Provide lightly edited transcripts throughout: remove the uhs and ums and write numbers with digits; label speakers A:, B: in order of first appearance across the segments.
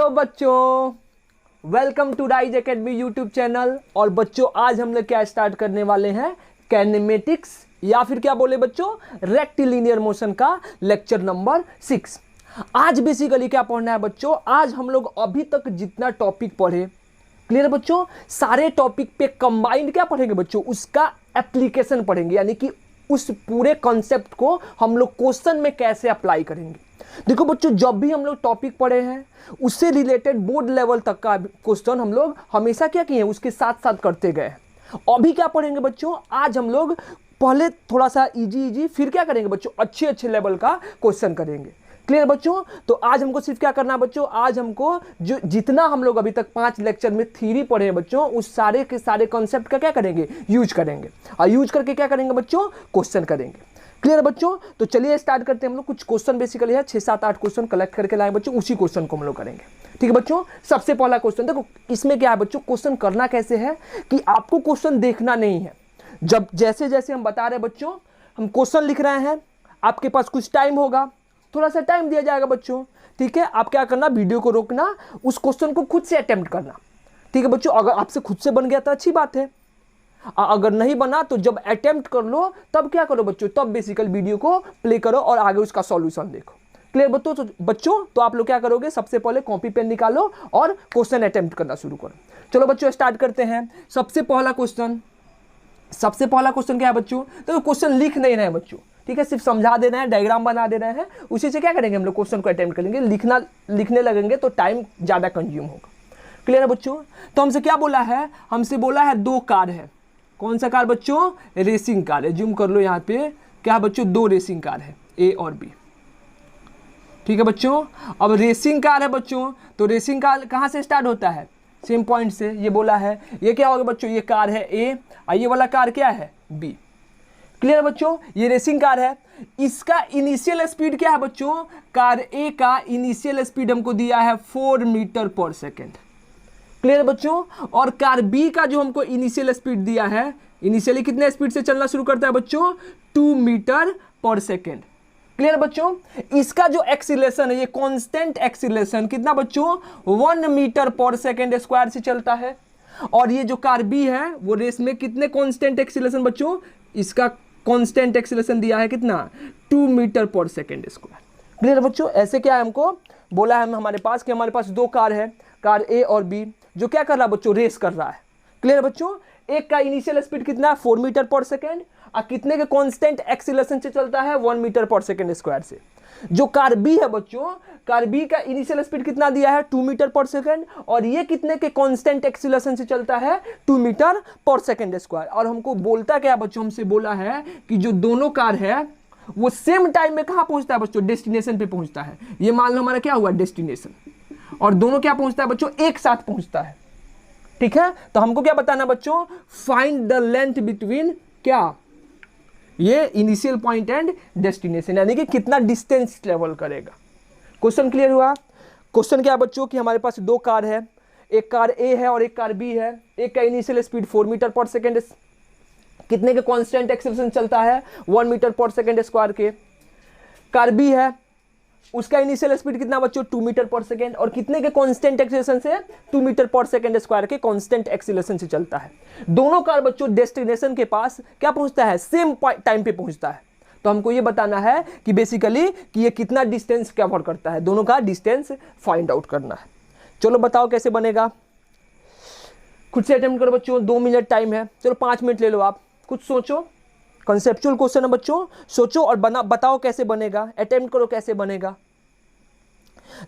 A: Hello बच्चों, welcome to Rise Academy YouTube channel. और बच्चों आज हम लोग क्या स्टार्ट करने वाले हैं, काइनेमेटिक्स या फिर क्या बोले बच्चों, रेक्टिलिनियर मोशन का लेक्चर नंबर 6। आज बेसिकली क्या पढ़ना है बच्चों, आज हम लोग अभी तक जितना टॉपिक पढ़े, क्लियर बच्चों, सारे टॉपिक पे कंबाइंड क्या पढ़ेंगे बच्चों, उसका एप्लीकेशन पढ़ेंगे, यानी कि उस पूरे कॉन्सेप्ट को हम लोग क्वेश्चन में कैसे अप्लाई करेंगे। देखो बच्चों, जब भी हम लोग टॉपिक पढ़े हैं उससे रिलेटेड बोर्ड लेवल तक का क्वेश्चन हम लोग हमेशा क्या किए हैं, उसके साथ साथ करते गए हैं। अभी क्या पढ़ेंगे बच्चों, आज हम लोग पहले थोड़ा सा इजी फिर क्या करेंगे बच्चों, अच्छे लेवल का क्वेश्चन करेंगे। क्लियर बच्चों, तो आज हमको सिर्फ क्या करना है बच्चों, आज हमको जो जितना हम लोग अभी तक 5 लेक्चर में थ्योरी पढ़े हैं बच्चों, उस सारे के सारे कॉन्सेप्ट का क्या करेंगे, यूज करेंगे। और यूज करके क्या करेंगे बच्चों, क्वेश्चन करेंगे। क्लियर बच्चों, तो चलिए स्टार्ट करते हैं। हम लोग कुछ क्वेश्चन बेसिकली है 6, 7, 8 क्वेश्चन कलेक्ट करके लाए बच्चों, उसी क्वेश्चन को हम लोग करेंगे। ठीक है बच्चों, सबसे पहला क्वेश्चन देखो, इसमें क्या है बच्चों, क्वेश्चन करना कैसे है कि आपको क्वेश्चन देखना नहीं है। जब जैसे जैसे हम बता रहे बच्चों, हम क्वेश्चन लिख रहे हैं, आपके पास कुछ टाइम होगा, थोड़ा सा टाइम दिया जाएगा बच्चों। ठीक है, आप क्या करना, वीडियो को रोकना, उस क्वेश्चन को खुद से अटेम्प्ट करना। ठीक है बच्चों, अगर आपसे खुद से बन गया तो अच्छी बात है, अगर नहीं बना तो जब अटेम्प्ट कर लो तब क्या करो बच्चों, तब बेसिकल वीडियो को प्ले करो और आगे उसका सॉल्यूशन देखो। क्लियर बच्चों, तो आप लोग क्या करोगे, सबसे पहले कॉपी पेन निकालो और क्वेश्चन अटेम्प्ट करना शुरू करो। चलो बच्चों स्टार्ट करते हैं। सबसे पहला क्वेश्चन क्या है बच्चों, तो क्वेश्चन लिख नहीं रहे हैं बच्चों, ठीक है, सिर्फ समझा दे रहे हैं, डायग्राम बना दे रहे हैं, उसी से क्या करेंगे हम लोग, क्वेश्चन को अटेम्प्ट करेंगे। लिखने लगेंगे तो टाइम ज़्यादा कंज्यूम होगा। क्लियर है बच्चों, तो हमसे क्या बोला है, हमसे बोला है 2 कार है। कौन सा कार बच्चों, रेसिंग कार है। जूम कर लो यहाँ पे, क्या बच्चों, 2 रेसिंग कार है, ए और बी। ठीक है बच्चों, अब रेसिंग कार है बच्चों, तो रेसिंग कार कहाँ से स्टार्ट होता है, सेम पॉइंट से। ये बोला है, ये क्या होगा बच्चों, ये कार है ए और ये वाला कार क्या है, बी। क्लियर बच्चों, ये रेसिंग कार है, इसका इनिशियल स्पीड क्या है बच्चों, कार ए का इनिशियल स्पीड हमको दिया है 4 मीटर पर सेकेंड। क्लियर बच्चों, और कार बी का जो हमको इनिशियल स्पीड दिया है, इनिशियली कितने स्पीड से चलना शुरू करता है बच्चों, 2 मीटर पर सेकेंड। क्लियर बच्चों, इसका जो एक्सीलरेशन है, ये कांस्टेंट एक्सीलरेशन कितना बच्चों, 1 मीटर पर सेकेंड स्क्वायर से चलता है। और ये जो कार बी है वो रेस में कितने कांस्टेंट एक्सीलरेशन बच्चों, इसका कांस्टेंट एक्सीलरेशन दिया है कितना, 2 metre per second square. Clear बच्चों, ऐसे क्या है हमको बोला है हमारे पास कि हमारे पास 2 कार है, कार ए और बी, जो क्या कर रहा है बच्चों, रेस कर रहा है। क्लियर बच्चों, एक का इनिशियल स्पीड कितना है, 4 मीटर पर सेकेंड, और कितने के कांस्टेंट एक्सीलरेशन से चलता है, 1 मीटर पर सेकेंड स्क्वायर से। जो कार बी है बच्चों, कार बी का इनिशियल स्पीड कितना दिया है, 2 मीटर पर सेकेंड, और ये कितने के कांस्टेंट एक्सीलरेशन से चलता है, 2 मीटर पर सेकेंड स्क्वायर। और हमको बोलता क्या बच्चों, हमसे बोला है कि जो दोनों कार है वो सेम टाइम में कहां पहुंचता है बच्चों, डेस्टिनेशन पे पहुंचता है। ये मान लो हमारा क्या हुआ, डेस्टिनेशन, और दोनों क्या पहुंचता है बच्चों, एक साथ पहुंचता है। ठीक है, तो हमको क्या बताना बच्चों, फाइंड द लेंथ बिटवीन क्या, ये इनिशियल पॉइंट एंड डेस्टिनेशन, यानी कि कितना डिस्टेंस ट्रेवल करेगा। क्वेश्चन क्लियर हुआ। क्वेश्चन क्या है बच्चों कि हमारे पास 2 कार है, एक कार ए है और एक कार बी है। एक का initial speed 4 metre per second, कितने के कांस्टेंट एक्सीलरेशन चलता है, 1 मीटर पर सेकेंड स्क्वायर के। कार बी है, उसका इनिशियल स्पीड कितना बच्चों, 2 मीटर पर सेकेंड, और कितने के कांस्टेंट एक्सीलरेशन से, 2 मीटर पर सेकेंड स्क्वायर के कांस्टेंट एक्सीलरेशन से चलता है। दोनों कार बच्चों डेस्टिनेशन के पास क्या पहुंचता है, सेम टाइम पे पहुंचता है। तो हमको ये बताना है कि बेसिकली कि ये कितना डिस्टेंस कवर करता है, दोनों का डिस्टेंस फाइंड आउट करना है। चलो बताओ कैसे बनेगा, खुद से अटेम्प्ट करो बच्चों, 2 मिनट टाइम है, चलो 5 मिनट ले लो, आप कुछ सोचो। कंसेप्चुअल क्वेश्चन है बच्चों, सोचो और बताओ कैसे बनेगा, अटेम्प्ट करो कैसे बनेगा।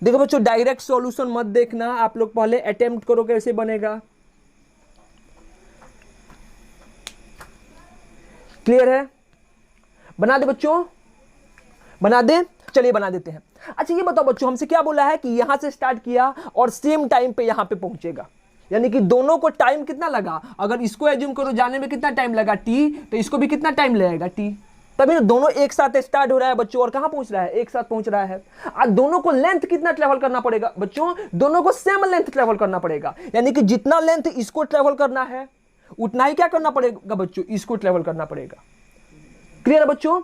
A: देखो बच्चों, डायरेक्ट सॉल्यूशन मत देखना, आप लोग पहले अटेम्प्ट करो कैसे बनेगा। क्लियर है, बना दे बच्चों, बना दे, चलिए बना देते हैं। अच्छा ये बताओ बच्चों, हमसे क्या बोला है कि यहां से स्टार्ट किया और सेम टाइम पे यहां पे पहुंचेगा, यानी कि दोनों को टाइम कितना लगा, अगर इसको एज्यूम करो जाने में कितना टाइम लगा, टी, तो इसको भी कितना टाइम लगेगा, टी। तभी दोनों एक साथ स्टार्ट हो रहा है बच्चों, और कहां पहुंच रहा है, एक साथ पहुंच रहा है। और दोनों को लेंथ कितना ट्रेवल करना पड़ेगा बच्चों, दोनों को सेम लेंथ ट्रेवल करना पड़ेगा, यानी कि जितना लेंथ इसको ट्रेवल करना है उतना ही क्या करना पड़ेगा बच्चों, इसको ट्रेवल करना पड़ेगा। क्लियर है बच्चों,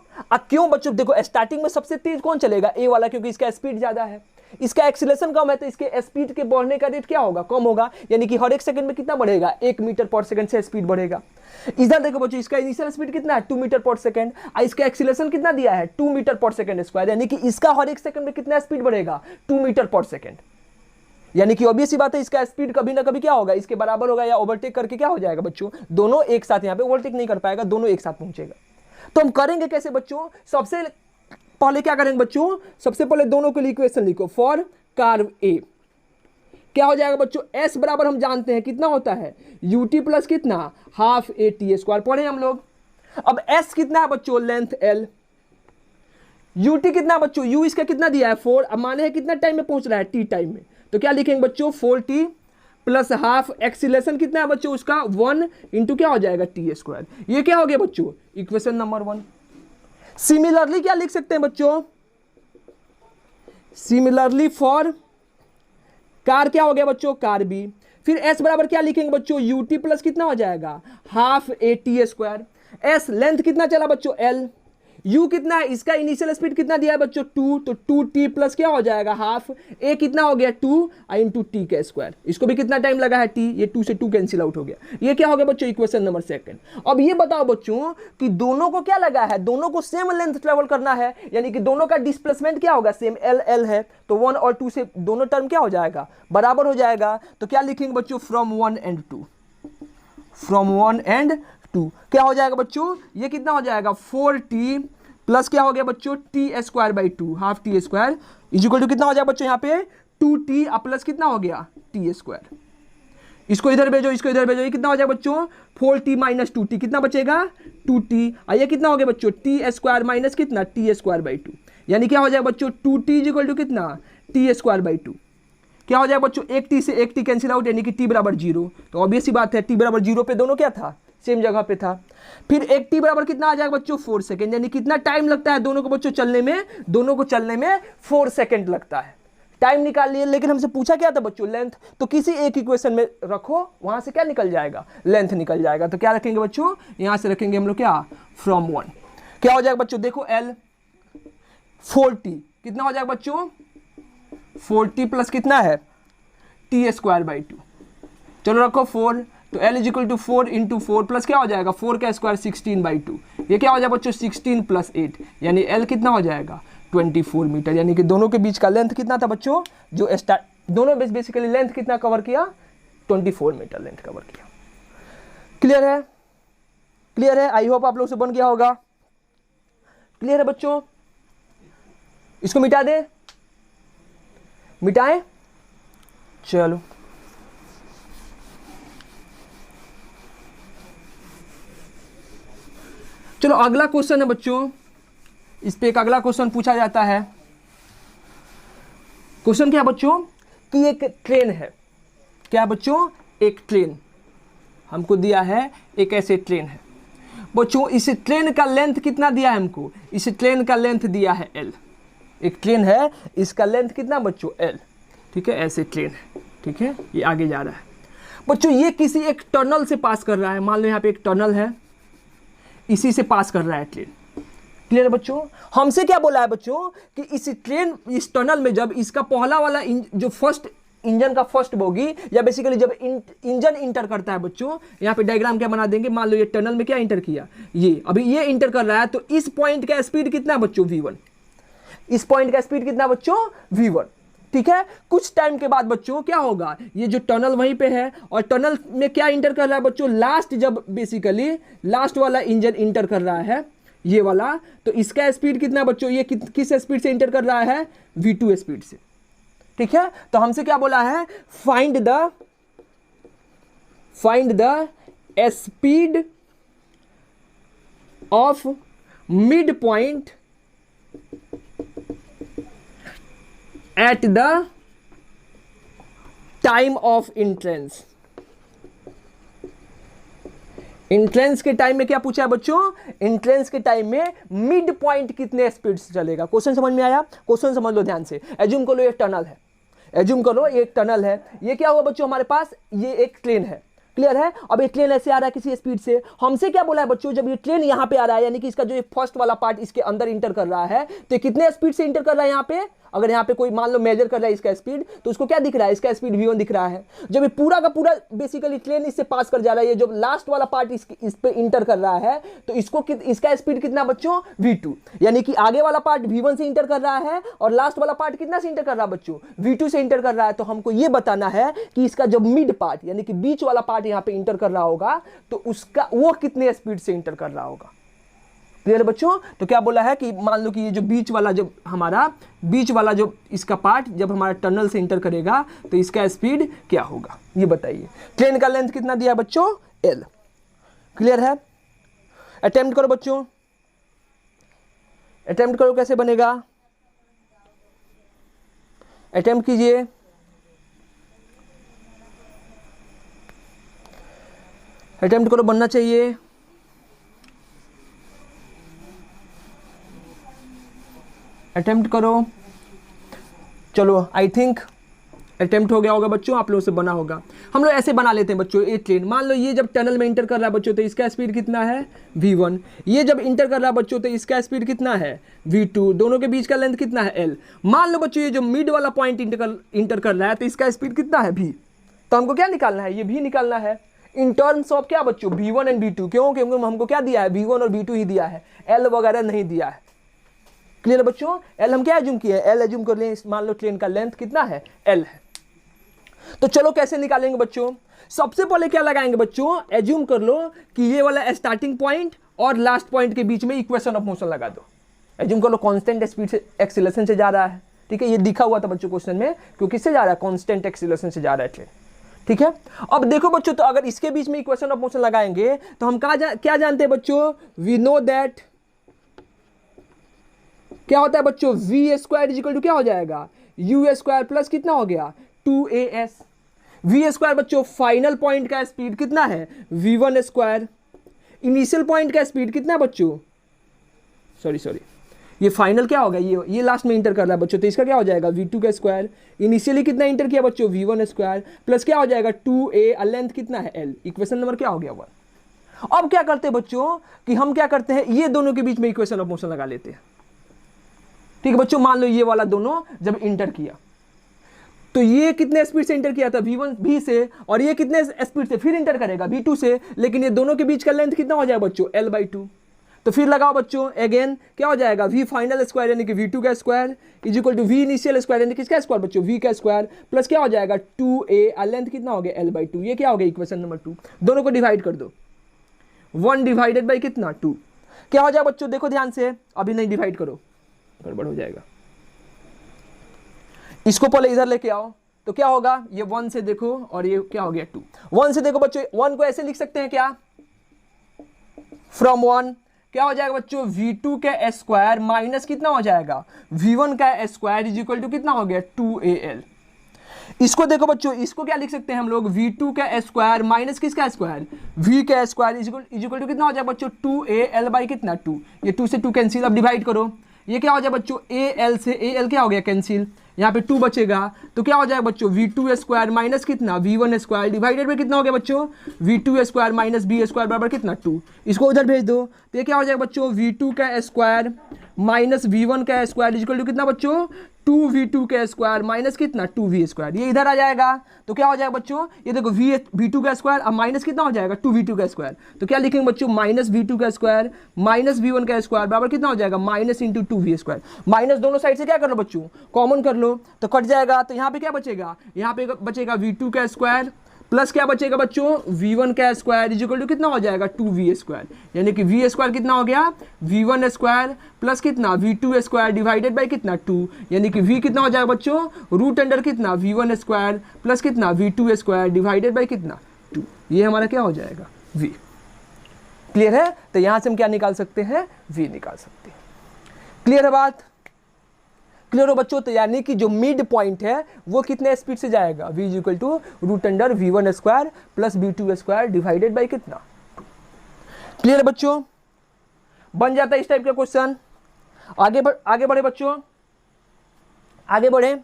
A: क्यों बच्चों, देखो स्टार्टिंग में सबसे तेज कौन चलेगा, ए वाला, क्योंकि इसका स्पीड ज्यादा है। इसका एक्सीलरेशन कम है तो इसके स्पीड के बढ़ने का रेट क्या होगा, कम होगा, यानी कि हर एक सेकंड में कितना बढ़ेगा, 1 मीटर पर सेकंड से स्पीड बढ़ेगा। इधर देखो बच्चों, इसका इनिशियल स्पीड कितना है, 2 मीटर पर सेकंड, और इसका एक्सीलरेशन कितना दिया है, 2 मीटर पर सेकंड स्क्वायर, यानी कि इसका हर एक सेकंड में कितना स्पीड बढ़ेगा, 2 मीटर पर सेकंड। यानी कि ऑब्वियस सी बात है इसका स्पीड कभी ना कभी क्या होगा, इसके बराबर होगा या ओवरटेक करके क्या हो जाएगा बच्चों, दोनों एक साथ, यहाँ पे ओवरटेक नहीं कर पाएगा, दोनों एक साथ पहुंचेगा। तो हम करेंगे कैसे बच्चों, सबसे पहले क्या करेंगे बच्चों, सबसे पहले दोनों के लिए इक्वेशन लिखो। फॉर कर्व ए क्या हो जाएगा बच्चों, एस बराबर हम जानते हैं कितना होता है, यूटी प्लस कितना, हाफ ए टी स्क्वायर, पढ़े हम लोग। अब एस कितना है बच्चों, लेंथ एल, यूटी कितना बच्चों, यू इसका कितना दिया है 4, अब माने है कितना टाइम में पहुंच रहा है, टी टाइम में, तो क्या लिखेंगे बच्चों 4t प्लस हाफ, एक्सीलरेशन कितना है बच्चों उसका 1 इंटू क्या हो जाएगा टी स्क्वायर। ये क्या हो गया बच्चों, इक्वेशन नंबर 1। सिमिलरली क्या लिख सकते हैं बच्चों, सिमिलरली फॉर कार क्या हो गया बच्चों, कार बी, फिर एस बराबर क्या लिखेंगे बच्चों, यूटी प्लस कितना हो जाएगा, half A T square. S length कितना चला बच्चों एल, यू कितना है, इसका इनिशियल स्पीड कितना दिया है बच्चों 2, तो 2t प्लस क्या हो जाएगा हाफ, ए कितना हो गया 2 इंटू टी का स्क्वायर, इसको भी कितना टाइम लगा है t, ये 2 से 2 कैंसिल आउट हो गया। ये क्या हो गया बच्चों, इक्वेशन नंबर 2। अब ये बताओ बच्चों कि दोनों को क्या लगा है, दोनों को सेम लेंथ ट्रेवल करना है, यानी कि दोनों का डिस्प्लेसमेंट क्या होगा, सेम एल एल है, तो 1 और 2 से दोनों टर्म क्या हो जाएगा, बराबर हो जाएगा। तो क्या लिखेंगे बच्चों, फ्रॉम 1 एंड 2, फ्रॉम 1 एंड 2 क्या हो जाएगा बच्चों, ये कितना हो जाएगा 4t प्लस क्या हो गया बच्चों t square by 2, half t square is equal to कितना हो जाएगा बच्चों, यहाँ पे 2t प्लस कितना हो गया टी स्क्वायर, इसको इधर भेजो, इसको इधर भेजो, ये कितना हो जाएगा बच्चों 4t माइनस 2t, कितना बचेगा 2t, ये कितना हो गया बच्चों टी स्क्वायर माइनस कितना टी स्क्वायर बाई 2, यानी क्या हो जाएगा बच्चों 2t इज इक्वल टू कितना टी स्क्वायर बाई 2, क्या हो जाएगा बच्चों, एक t से एक t कैंसिल आउट, यानी कि t बराबर 0, तो ऑब्वियस सी बात है t बराबर 0 पे दोनों क्या था, सेम जगह पे था। फिर एक t बराबर कितना आ जाएगा बच्चों 4 सेकंड, यानी कितना टाइम लगता है दोनों को बच्चों चलने में, दोनों को चलने में 4 सेकंड लगता है। टाइम निकाल लिए, लेकिन हमसे पूछा क्या था बच्चों लेंथ, तो किसी एक इक्वेशन में रखो, वहां से क्या निकल जाएगा, लेंथ निकल जाएगा। तो क्या रखेंगे बच्चों, यहां से रखेंगे हम लोग क्या, फ्रॉम 1 क्या हो जाएगा बच्चों, देखो l 4t कितना हो जाएगा बच्चों 4t प्लस कितना है टी स्क्वायर बाई 2, चलो रखो 4, तो L is equal to 4 into 4 plus क्या हो जाएगा 4 का स्क्वायर 16 बाई 2, ये क्या हो जाएगा बच्चों 16 प्लस 8, यानी L कितना हो जाएगा 24 मीटर, यानी कि दोनों के बीच का लेंथ कितना था बच्चों, जो दोनों बेसिकली लेंथ कितना कवर किया 24 मीटर लेंथ कवर किया। क्लियर है, क्लियर है, आई होप आप लोग से बन गया होगा। क्लियर है बच्चों, इसको मिटा दे, मिटाएं, चलो चलो अगला क्वेश्चन है बच्चों, इस पे एक अगला क्वेश्चन पूछा जाता है। क्वेश्चन क्या है बच्चों कि एक ट्रेन है, क्या बच्चों एक ट्रेन हमको दिया है, एक ऐसे ट्रेन है बच्चों, इस ट्रेन का लेंथ कितना दिया है हमको, इस ट्रेन का लेंथ दिया है l, एक ट्रेन है इसका लेंथ कितना बच्चों l, ठीक है, ऐसे ट्रेन है, ठीक है, ये आगे जा रहा है बच्चों, ये किसी एक टनल से पास कर रहा है, मान लो यहाँ पे एक टनल है, इसी से पास कर रहा है ट्रेन। क्लियर है बच्चों, हमसे क्या बोला है बच्चों कि इस ट्रेन इस टनल में जब इसका पहला वाला जो फर्स्ट इंजन का फर्स्ट बोगी या बेसिकली जब इंजन इंटर करता है बच्चों, यहाँ पे डायग्राम क्या बना देंगे, मान लो ये टनल में क्या इंटर किया, ये अभी ये इंटर कर रहा है, तो इस पॉइंट का स्पीड कितना है बच्चों v1, इस पॉइंट का स्पीड कितना बच्चों v1, ठीक है। कुछ टाइम के बाद बच्चों क्या होगा, ये जो टनल वहीं पे है और टनल में क्या इंटर कर रहा है बच्चों, लास्ट जब बेसिकली लास्ट वाला इंजन इंटर कर रहा है ये वाला, तो इसका स्पीड कितना बच्चों, ये किस स्पीड से इंटर कर रहा है v2 स्पीड से, ठीक है। तो हमसे क्या बोला है, find the speed of mid point at the time of entrance. Entrance के टाइम में क्या पूछा है बच्चों, इंट्रेंस के टाइम में मिड पॉइंट कितने स्पीड से चलेगा। क्वेश्चन समझ में आया, क्वेश्चन समझ लो ध्यान से। एज्यूम करो एक टनल है, एज्यूम करो एक टनल है, ये क्या हुआ बच्चों हमारे पास, ये एक ट्रेन है, क्लियर है। अब ये ट्रेन ऐसे आ रहा है किसी स्पीड से, हमसे क्या बोला है बच्चों, जब ये ट्रेन यहाँ पे आ रहा है यानी कि इसका जो फर्स्ट वाला पार्ट इसके अंदर इंटर कर रहा है, तो कितने स्पीड से इंटर कर रहा है यहाँ पे, अगर यहाँ पे कोई मान लो मेजर कर रहा है इसका स्पीड, तो उसको क्या दिख रहा है, इसका स्पीड v1 दिख रहा है। जब ये पूरा का पूरा बेसिकली ट्रेन इससे पास कर जा रहा है, ये जो लास्ट वाला पार्ट इस पे इंटर कर रहा है, तो इसका स्पीड कितना बच्चों, v2, यानी कि आगे वाला पार्ट v1 से इंटर कर रहा है और लास्ट वाला पार्ट कितना से इंटर कर रहा है बच्चों, v2 से इंटर कर रहा है। तो हमको ये बताना है कि इसका जो मिड पार्ट यानी कि बीच वाला पार्ट यहाँ पे इंटर कर रहा होगा, तो उसका वो कितने स्पीड से इंटर कर रहा होगा। क्लियर है बच्चों। तो क्या बोला है कि मान लो कि ये जो बीच वाला जो इसका पार्ट जब हमारा टनल से इंटर करेगा तो इसका स्पीड क्या होगा, ये बताइए। ट्रेन का लेंथ कितना दिया है बच्चों, L। क्लियर है। अटेम्प्ट करो बच्चों, अटेम्प्ट करो, कैसे बनेगा, अटेम्प्ट कीजिए। अटेम्प्ट करो, बनना चाहिए। अटेम्प्ट करो। चलो आई थिंक अटेम्प्ट हो गया होगा बच्चों, आप लोगों से बना होगा। हम लोग ऐसे बना लेते हैं बच्चों, ये ट्रेन मान लो ये जब टनल में इंटर कर रहा है बच्चों, तो इसका स्पीड कितना है, v1। ये जब इंटर कर रहा है बच्चों, तो इसका स्पीड कितना है, v2। दोनों के बीच का लेंथ कितना है, L। मान लो बच्चों ये जो मिड वाला पॉइंट इंटर कर रहा है, तो इसका स्पीड कितना है, v। तो हमको क्या निकालना है, ये v निकालना है इन टर्म्स ऑफ क्या बच्चों, v1 एंड v2। क्यों, क्योंकि हमको क्या दिया है, v1 और v2 ही दिया है, L वगैरह नहीं दिया है। क्लियर है बच्चों। L हम क्या एज्यूम किए, L एज्यूम कर लें। मान लो ट्रेन का लेंथ कितना है, L है। तो चलो कैसे निकालेंगे बच्चों, सबसे पहले क्या लगाएंगे बच्चों, एज्यूम कर लो कि ये वाला स्टार्टिंग पॉइंट और लास्ट पॉइंट के बीच में इक्वेशन ऑफ मोशन लगा दो। एज्यूम कर लो कांस्टेंट स्पीड से एक्सीलरेशन से जा रहा है, ठीक है, ये दिखा हुआ था बच्चों क्वेश्चन में, क्योंकि किससे जा रहा है, कांस्टेंट एक्सीलरेशन से जा रहा है ट्रेन, ठीक है। अब देखो बच्चों, तो अगर इसके बीच में इक्वेशन ऑफ मोशन लगाएंगे तो हम क्या जानते हैं बच्चों, वी नो दैट क्या होता है बच्चों, वी स्क्वायर इजिकल टू क्या हो जाएगा, यू स्क्वायर प्लस कितना हो गया, 2as। वी स्क्वायर बच्चों फाइनल पॉइंट का स्पीड कितना है, v1 स्क्वायर। इनिशियल पॉइंट का स्पीड कितना है बच्चों, सॉरी ये फाइनल क्या होगा, ये लास्ट में इंटर कर रहा है बच्चों, तो इसका क्या हो जाएगा, v2 का स्क्वायर। इनिशियली कितना इंटर किया बच्चों, v1 स्क्वायर प्लस क्या हो जाएगा, 2a। लेंथ कितना है, L। इक्वेशन नंबर क्या हो गया, 1। अब क्या करते हैं बच्चों कि हम क्या करते हैं, ये दोनों के बीच में इक्वेशन ऑफ मोशन लगा लेते हैं, ठीक है बच्चों। मान लो ये वाला दोनों जब इंटर किया, तो ये कितने स्पीड से इंटर किया था, v से, और ये कितने स्पीड से फिर इंटर करेगा, v2 से। लेकिन ये दोनों के बीच का लेंथ कितना हो जाएगा बच्चों, L/2। तो फिर लगाओ बच्चों, अगेन क्या हो जाएगा, v फाइनल स्क्वायर यानी कि v2 का square is equal to v initial square यानी किसका स्क्वायर बच्चों, v का स्क्वायर प्लस क्या हो जाएगा, 2a। लेंथ कितना हो गया, L/2। ये क्या हो गया, इक्वेशन नंबर 2। दोनों को डिवाइड कर दो, 1 डिवाइडेड बाई कितना, 2। क्या हो जाएगा बच्चों, देखो ध्यान से, अभी नहीं डिवाइड करो, गड़बड़ हो जाएगा। इसको पहले इधर लेके आओ, तो क्या होगा, ये 1 से देखो और ये क्या हो गया, 2। 1 से देखो बच्चों, 1 को ऐसे लिख सकते हैं क्या, फ्रॉम 1 क्या हो जाएगा बच्चों, v2 का स्क्वायर माइनस कितना हो जाएगा, v1 का स्क्वायर इज इक्वल टू कितना हो गया, 2al। इसको देखो बच्चों, इसको क्या लिख सकते हैं हम लोग, v2 का स्क्वायर माइनस किसका स्क्वायर, v का स्क्वायर इज इक्वल टू कितना हो जाएगा बच्चों, 2al बाई कितना, 2। ये 2 से 2 कैंसिल। अब डिवाइड करो, ये क्या हो जाएगा बच्चों, al से al क्या हो गया, कैंसिल। यहाँ पे 2 बचेगा, तो क्या हो जाएगा बच्चों, v2 स्क्वायर माइनस कितना, v1 स्क्वायर डिवाइडेड में कितना हो गया बच्चों, v2 square minus b square बराबर कितना, 2। इसको उधर भेज दो, तो ये क्या हो जाएगा बच्चों, v2 का स्क्वायर माइनस v1 का स्क्वायर इक्वल टू कितना बच्चों, 2v2 का स्क्वायर माइनस कितना, 2v स्क्वायर। ये इधर आ जाएगा, तो क्या हो जाएगा बच्चों, ये देखो v2 का स्क्वायर अब माइनस कितना हो जाएगा, 2v2 का स्क्वायर। तो क्या लिखेंगे बच्चों, माइनस v2 का स्क्वायर माइनस v1 का स्क्वायर बराबर कितना हो जाएगा, minus into 2v square. Minus दोनों साइड से क्या कर लो बच्चों, कॉमन कर लो, तो कट जाएगा। तो यहाँ पे क्या बचेगा, यहाँ पे बचेगा v2 का स्क्वायर प्लस क्या बचेगा बच्चों, v1 का स्क्वायर इज इक्वल टू कितना हो जाएगा, 2v स्क्वायर। यानी कि v स्क्वायर कितना हो गया, v1 स्क्वायर प्लस कितना, v2 स्क्वायर डिवाइडेड बाई कितना, 2। यानी कि v कितना हो जाएगा बच्चों, रूट अंडर कितना, v1 स्क्वायर प्लस कितना, v2 स्क्वायर डिवाइडेड बाई कितना, 2। ये हमारा क्या हो जाएगा, v। क्लियर है। तो यहाँ से हम क्या निकाल सकते हैं, v निकाल सकते हैं। क्लियर है बात, क्लियर हो बच्चों। तो यानी कि जो मिड पॉइंट है वो कितने स्पीड से जाएगा, v is equal to root under v1 square plus v2 square divided by कितना, 2। क्लियर है बच्चों, बन जाता है इस टाइप का क्वेश्चन। आगे बढ़े बच्चों, आगे बढ़े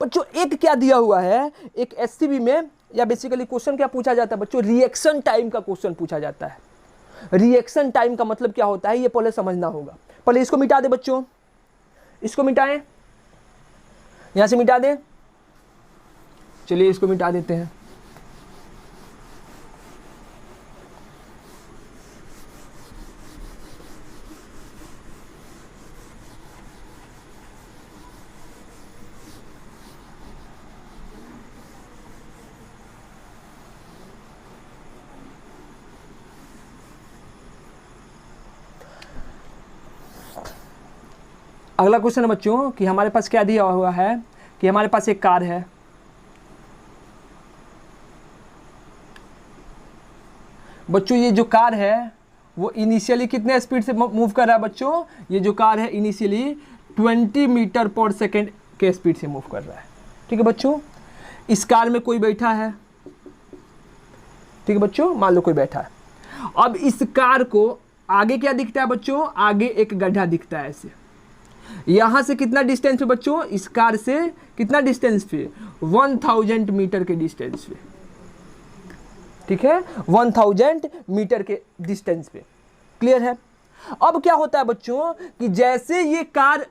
A: बच्चों। एक क्या दिया हुआ है, एक एससीबी में या बेसिकली क्वेश्चन क्या पूछा जाता है बच्चों, रिएक्शन टाइम का क्वेश्चन पूछा जाता है। रिएक्शन टाइम का मतलब क्या होता है ये पहले समझना होगा। पहले इसको मिटा दे बच्चों, इसको मिटाएं। यहां से मिटा दें, चलिए इसको मिटा देते हैं। अगला क्वेश्चन है बच्चों कि हमारे पास क्या दिया हुआ है कि हमारे पास एक कार है, बच्चों ये जो कार है वो इनिशियली कितने स्पीड से मूव कर रहा है बच्चों, ये जो कार है इनिशियली 20 मीटर पर सेकेंड के स्पीड से मूव कर रहा है। ठीक है बच्चों, इस कार में कोई बैठा है, ठीक है बच्चों, मान लो कोई बैठा है। अब इस कार को आगे क्या दिखता है बच्चों, आगे एक गड्ढा दिखता है ऐसे, यहां से कितना डिस्टेंस पे बच्चों, इस कार से कितना डिस्टेंस पे, 1000 मीटर के डिस्टेंस पे, ठीक है, 1000 मीटर के डिस्टेंस पे। क्लियर है। अब क्या होता है बच्चों कि जैसे ये कार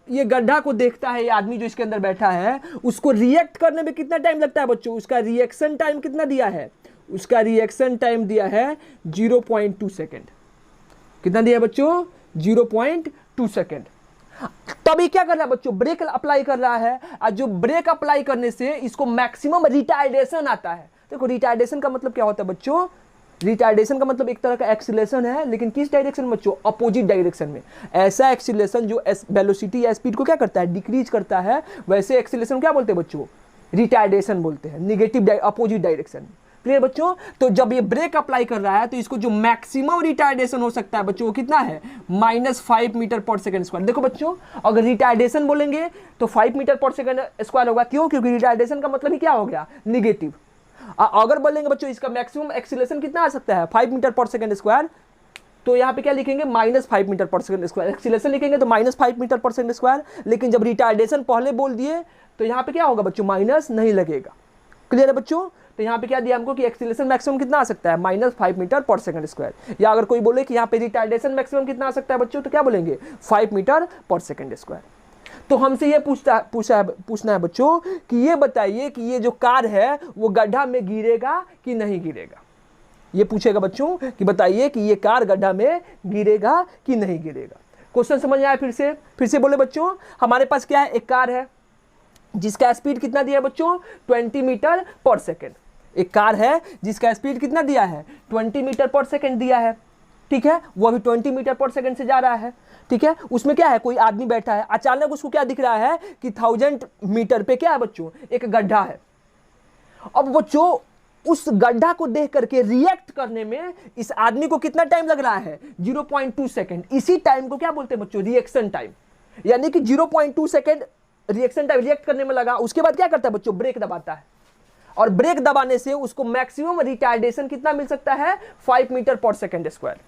A: ये गड्ढा को देखता है, ये आदमी जो इसके अंदर बैठा है, उसको रिएक्ट करने में कितना टाइम लगता है बच्चों, उसका रिएक्शन टाइम कितना दिया है, उसका रिएक्शन टाइम दिया है 0.2 सेकेंड। कितना दिया है बच्चों, 0.2 सेकेंड। तभी क्या कर रहा है बच्चों, ब्रेक अप्लाई कर रहा है, और जो ब्रेक अप्लाई करने से इसको मैक्सिमम रिटार्डेशन आता है। देखो रिटार्डेशन का मतलब क्या होता है बच्चों, रिटार्डेशन का मतलब एक तरह का एक्सीलरेशन है, लेकिन किस डायरेक्शन में बच्चों, अपोजिट डायरेक्शन में। ऐसा एक्सीलरेशन जो वेलोसिटी या स्पीड को क्या करता है, डिक्रीज करता है, वैसे एक्सीलरेशन क्या बोलते हैं बच्चों, रिटार्डेशन बोलते हैं, निगेटिव अपोजिट डायरेक्शन। क्लियर बच्चों। तो जब ये ब्रेक अप्लाई कर रहा है तो इसको जो मैक्सिमम रिटार्डेशन हो सकता है बच्चों वो कितना है, -5 मीटर पर सेकंड स्क्वायर। देखो बच्चों अगर रिटार्डेशन बोलेंगे तो 5 मीटर पर सेकंड स्क्वायर होगा, क्यों, क्योंकि रिटार्डेशन का मतलब ही क्या हो गया, निगेटिव। अगर बोलेंगे बच्चों इसका मैक्सिमम एक्सीलरेशन कितना आ सकता है, 5 मीटर पर सेकंड स्क्वायर, तो यहाँ पे क्या लिखेंगे, -5 मीटर पर सेकंड स्क्वायर। एक्सीलरेशन लिखेंगे तो -5 मीटर पर सेकंड स्क्वायर, लेकिन जब रिटार्डेशन पहले बोल दिए तो यहाँ पे क्या होगा बच्चों, माइनस नहीं लगेगा। क्लियर है बच्चों। तो यहाँ पे क्या दिया हमको कि एक्सीलरेशन मैक्सिमम कितना आ सकता है, -5 मीटर पर सेकंड स्क्वायर। या अगर कोई बोले कि यहाँ पे रिटार्डेशन मैक्सिमम कितना आ सकता है बच्चों, तो क्या बोलेंगे, 5 मीटर पर सेकंड स्क्वायर। तो हमसे ये पूछना है बच्चों कि ये बताइए कि ये जो कार है वो गड्ढा में गिरेगा कि नहीं गिरेगा। ये पूछेगा बच्चों कि बताइए कि ये कार गड्ढा में गिरेगा कि नहीं गिरेगा। क्वेश्चन समझ में आया, फिर से बोले बच्चों, हमारे पास क्या है, एक कार है जिसका स्पीड कितना दिया है बच्चों, 20 मीटर पर सेकेंड। एक कार है जिसका स्पीड कितना दिया है, 20 मीटर पर सेकेंड दिया है, ठीक है, वो अभी 20 मीटर पर सेकेंड से जा रहा है, ठीक है। उसमें क्या है, कोई आदमी बैठा है, अचानक उसको क्या दिख रहा है कि 1000 मीटर पे क्या है बच्चों, एक गड्ढा है। अब बच्चों उस गड्ढा को देख करके रिएक्ट करने में इस आदमी को कितना टाइम लग रहा है, 0.2 सेकेंड। इसी टाइम को क्या बोलते हैं बच्चों, रिएक्शन टाइम। यानी कि 0.2 सेकेंड रिएक्शन टाइम रिएक्ट करने में लगा, उसके बाद क्या करता है बच्चों, ब्रेक दबाता है, और ब्रेक दबाने से उसको मैक्सिमम रिटार्डेशन कितना मिल सकता है, 5 मीटर पर सेकेंड स्क्वायर।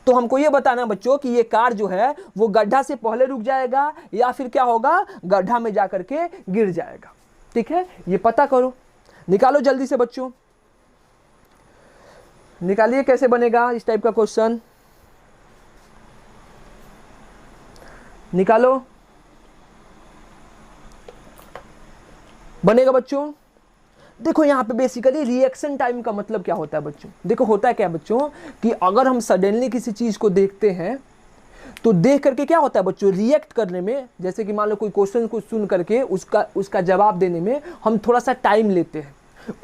A: तो हमको ये बताना बच्चों कि ये कार जो है वो गड्ढा से पहले रुक जाएगा या फिर क्या होगा, गड्ढा में जाकर के गिर जाएगा। ठीक है, ये पता करो, निकालो जल्दी से बच्चों, निकालिए कैसे बनेगा इस टाइप का क्वेश्चन, निकालो, बनेगा बच्चों। देखो यहाँ पे बेसिकली रिएक्शन टाइम का मतलब क्या होता है बच्चों, देखो होता है क्या बच्चों कि अगर हम सडनली किसी चीज को देखते हैं तो देख करके क्या होता है बच्चों, रिएक्ट करने में, जैसे कि मान लो कोई क्वेश्चन को सुन करके उसका जवाब देने में हम थोड़ा सा टाइम लेते हैं,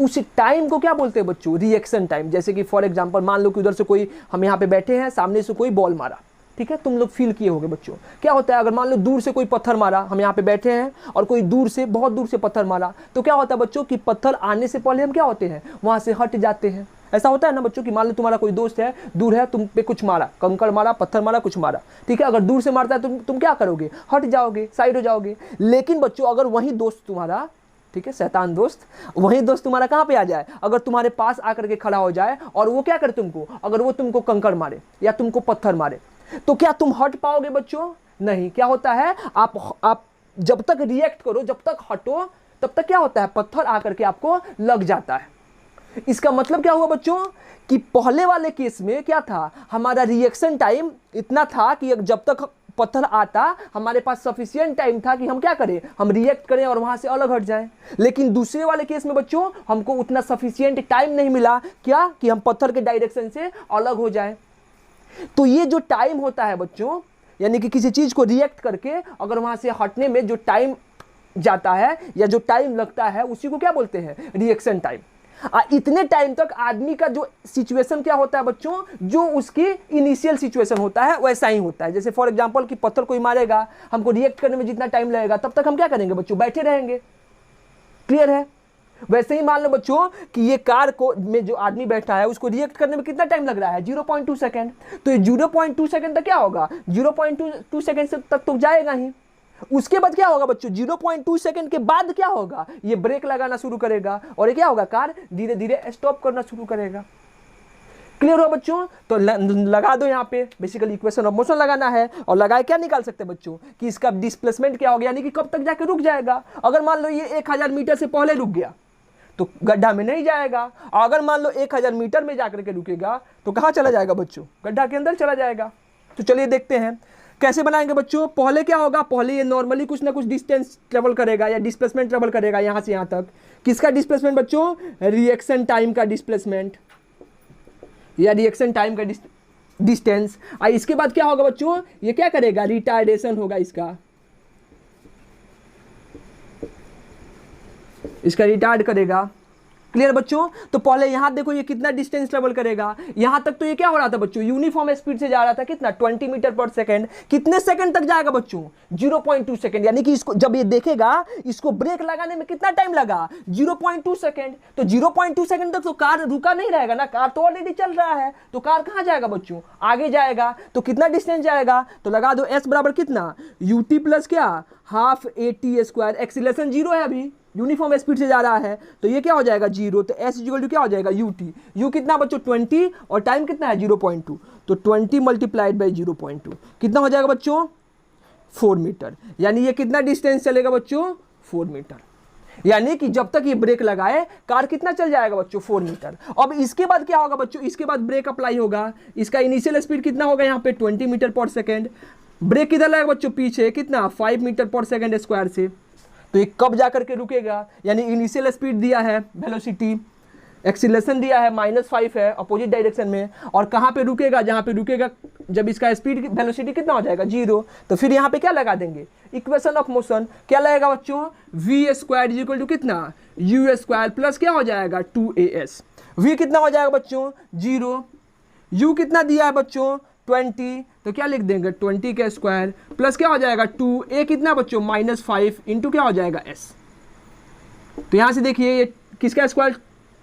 A: उस टाइम को क्या बोलते हैं बच्चों, रिएक्शन टाइम। जैसे कि फॉर एग्जांपल मान लो कि उधर से कोई, हम यहाँ पे बैठे हैं, सामने से कोई बॉल मारा, ठीक है, तुम लोग फील किए होंगे बच्चों क्या होता है, अगर मान लो दूर से कोई पत्थर मारा, हम यहाँ पे बैठे हैं और कोई दूर से, बहुत दूर से पत्थर मारा, तो क्या होता है बच्चों कि पत्थर आने से पहले हम क्या होते हैं, वहां से हट जाते हैं। ऐसा होता है ना बच्चों कि मान लो तुम्हारा कोई दोस्त है, दूर है, तुम पे कुछ मारा, कंकड़ मारा, पत्थर मारा, कुछ मारा, ठीक है, अगर दूर से मारता है तुम क्या करोगे, हट जाओगे, साइड हो जाओगे। लेकिन बच्चों अगर वही दोस्त तुम्हारा, ठीक है, शैतान दोस्त, वही दोस्त तुम्हारा कहाँ पे आ जाए, अगर तुम्हारे पास आकर के खड़ा हो जाए और वो क्या करे तुमको, अगर वो तुमको कंकड़ मारे या तुमको पत्थर मारे, तो क्या तुम हट पाओगे बच्चों, नहीं। क्या होता है, आप जब तक रिएक्ट करो, जब तक हटो, तब तक क्या होता है, पत्थर आकर के आपको लग जाता है। इसका मतलब क्या हुआ बच्चों कि पहले वाले केस में क्या था, हमारा रिएक्शन टाइम इतना था कि जब तक पत्थर आता, हमारे पास सफिशिएंट टाइम था कि हम क्या करें, हम रिएक्ट करें और वहां से अलग हट जाएं। लेकिन दूसरे वाले केस में बच्चों हमको उतना सफिशिएंट टाइम नहीं मिला, क्या कि हम पत्थर के डायरेक्शन से अलग हो जाएं। तो ये जो टाइम होता है बच्चों, यानी कि किसी चीज को रिएक्ट करके अगर वहां से हटने में जो टाइम जाता है या जो टाइम लगता है, उसी को क्या बोलते हैं, रिएक्शन टाइम। इतने टाइम तक आदमी का जो सिचुएशन क्या होता है बच्चों, जो उसकी इनिशियल सिचुएशन होता है वैसा ही होता है। जैसे फॉर एग्जांपल कि पत्थर कोई मारेगा, हमको रिएक्ट करने में जितना टाइम लगेगा तब तक हम क्या करेंगे बच्चों, बैठे रहेंगे। क्लियर है? वैसे ही मान लो बच्चों कि ये कार को में जो आदमी बैठा है उसको रिएक्ट करने में कितना टाइम लग रहा है, 0.2 सेकंड। तो ये 0.2 सेकंड तक क्या होगा, 0.2 सेकंड तक तो जाएगा ही। उसके बाद क्या होगा बच्चों, 0.2 सेकंड के बाद क्या होगा, ये ब्रेक लगाना शुरू करेगा और ये क्या होगा, कार धीरे धीरे स्टॉप करना शुरू करेगा। क्लियर हो बच्चों? तो लगा दो यहाँ पे, बेसिकली इक्वेशन ऑफ मोशन लगाना है और लगाए क्या निकाल सकते हैं बच्चों कि इसका डिस्प्लेसमेंट क्या हो गया, यानी कि कब तक जाके रुक जाएगा। अगर मान लो ये 1000 मीटर से पहले रुक गया तो गड्ढा में नहीं जाएगा, और अगर मान लो 1000 मीटर में जाकर के रुकेगा तो कहाँ चला जाएगा बच्चों, गड्ढा के अंदर चला जाएगा। तो चलिए देखते हैं कैसे बनाएंगे बच्चों। पहले क्या होगा, पहले ये नॉर्मली कुछ ना कुछ डिस्टेंस ट्रेवल करेगा या डिस्प्लेसमेंट ट्रेवल करेगा यहाँ से यहाँ तक। किसका डिस्प्लेसमेंट बच्चों, रिएक्शन टाइम का डिस्प्लेसमेंट या रिएक्शन टाइम का डिस्टेंस। इसके बाद क्या होगा बच्चों, ये क्या करेगा, रिटार्डेशन होगा इसका रिटार्ड करेगा। क्लियर बच्चों? तो पहले यहां देखो ये कितना डिस्टेंस ट्रेवल करेगा, यहां तक तो ये क्या हो रहा था बच्चों, यूनिफॉर्म स्पीड से जा रहा था, कितना 20 मीटर पर सेकंड। कितने सेकंड तक जाएगा बच्चों, 0.2 सेकंड। यानी कि इसको जब ये देखेगा, इसको ब्रेक लगाने में कितना टाइम लगा, 0.2 सेकंड। तो 0.2 सेकंड तक तो कार रुका नहीं रहेगा ना, कार तो ऑलरेडी चल रहा है, तो कार कहां जाएगा बच्चों, आगे जाएगा। तो कितना डिस्टेंस जाएगा, तो लगा दो s बराबर कितना, ut प्लस क्या, हाफ at²। एक्सीलरेशन 0 है, अभी यूनिफॉर्म स्पीड से जा रहा है, तो ये क्या हो जाएगा 0। तो s इक्वल टू क्या हो जाएगा, ut। u कितना बच्चों 20 और टाइम कितना है 0.2, तो 20 मल्टीप्लाइड बाई 0.2 कितना हो जाएगा बच्चों, 4 मीटर। यानी ये कितना डिस्टेंस चलेगा बच्चों, 4 मीटर। यानी कि जब तक ये ब्रेक लगाए कार कितना चल जाएगा बच्चों, 4 मीटर। अब इसके बाद क्या होगा बच्चों, इसके बाद ब्रेक अप्लाई होगा। इसका इनिशियल स्पीड कितना होगा यहाँ पे 20 मीटर पर सेकेंड। ब्रेक किधर लगेगा बच्चों, पीछे कितना 5 मीटर पर सेकेंड स्क्वायर से। तो ये कब जा करके रुकेगा, यानी इनिशियल स्पीड दिया है, वेलोसिटी, एक्सीलरेशन दिया है -5 है अपोजिट डायरेक्शन में, और कहाँ पे रुकेगा, जहाँ पे रुकेगा जब इसका स्पीड वेलोसिटी कितना हो जाएगा 0। तो फिर यहाँ पे क्या लगा देंगे, इक्वेशन ऑफ मोशन। क्या लगेगा बच्चों, v² इक्वल टू कितना, u² प्लस क्या हो जाएगा 2as। v कितना हो जाएगा बच्चों 0, u कितना दिया है बच्चों 20, तो क्या लिख देंगे 20 का स्क्वायर प्लस क्या हो जाएगा 2, a कितना बच्चों -5 इंटू क्या हो जाएगा s। तो यहाँ से देखिए ये किसका स्क्वायर,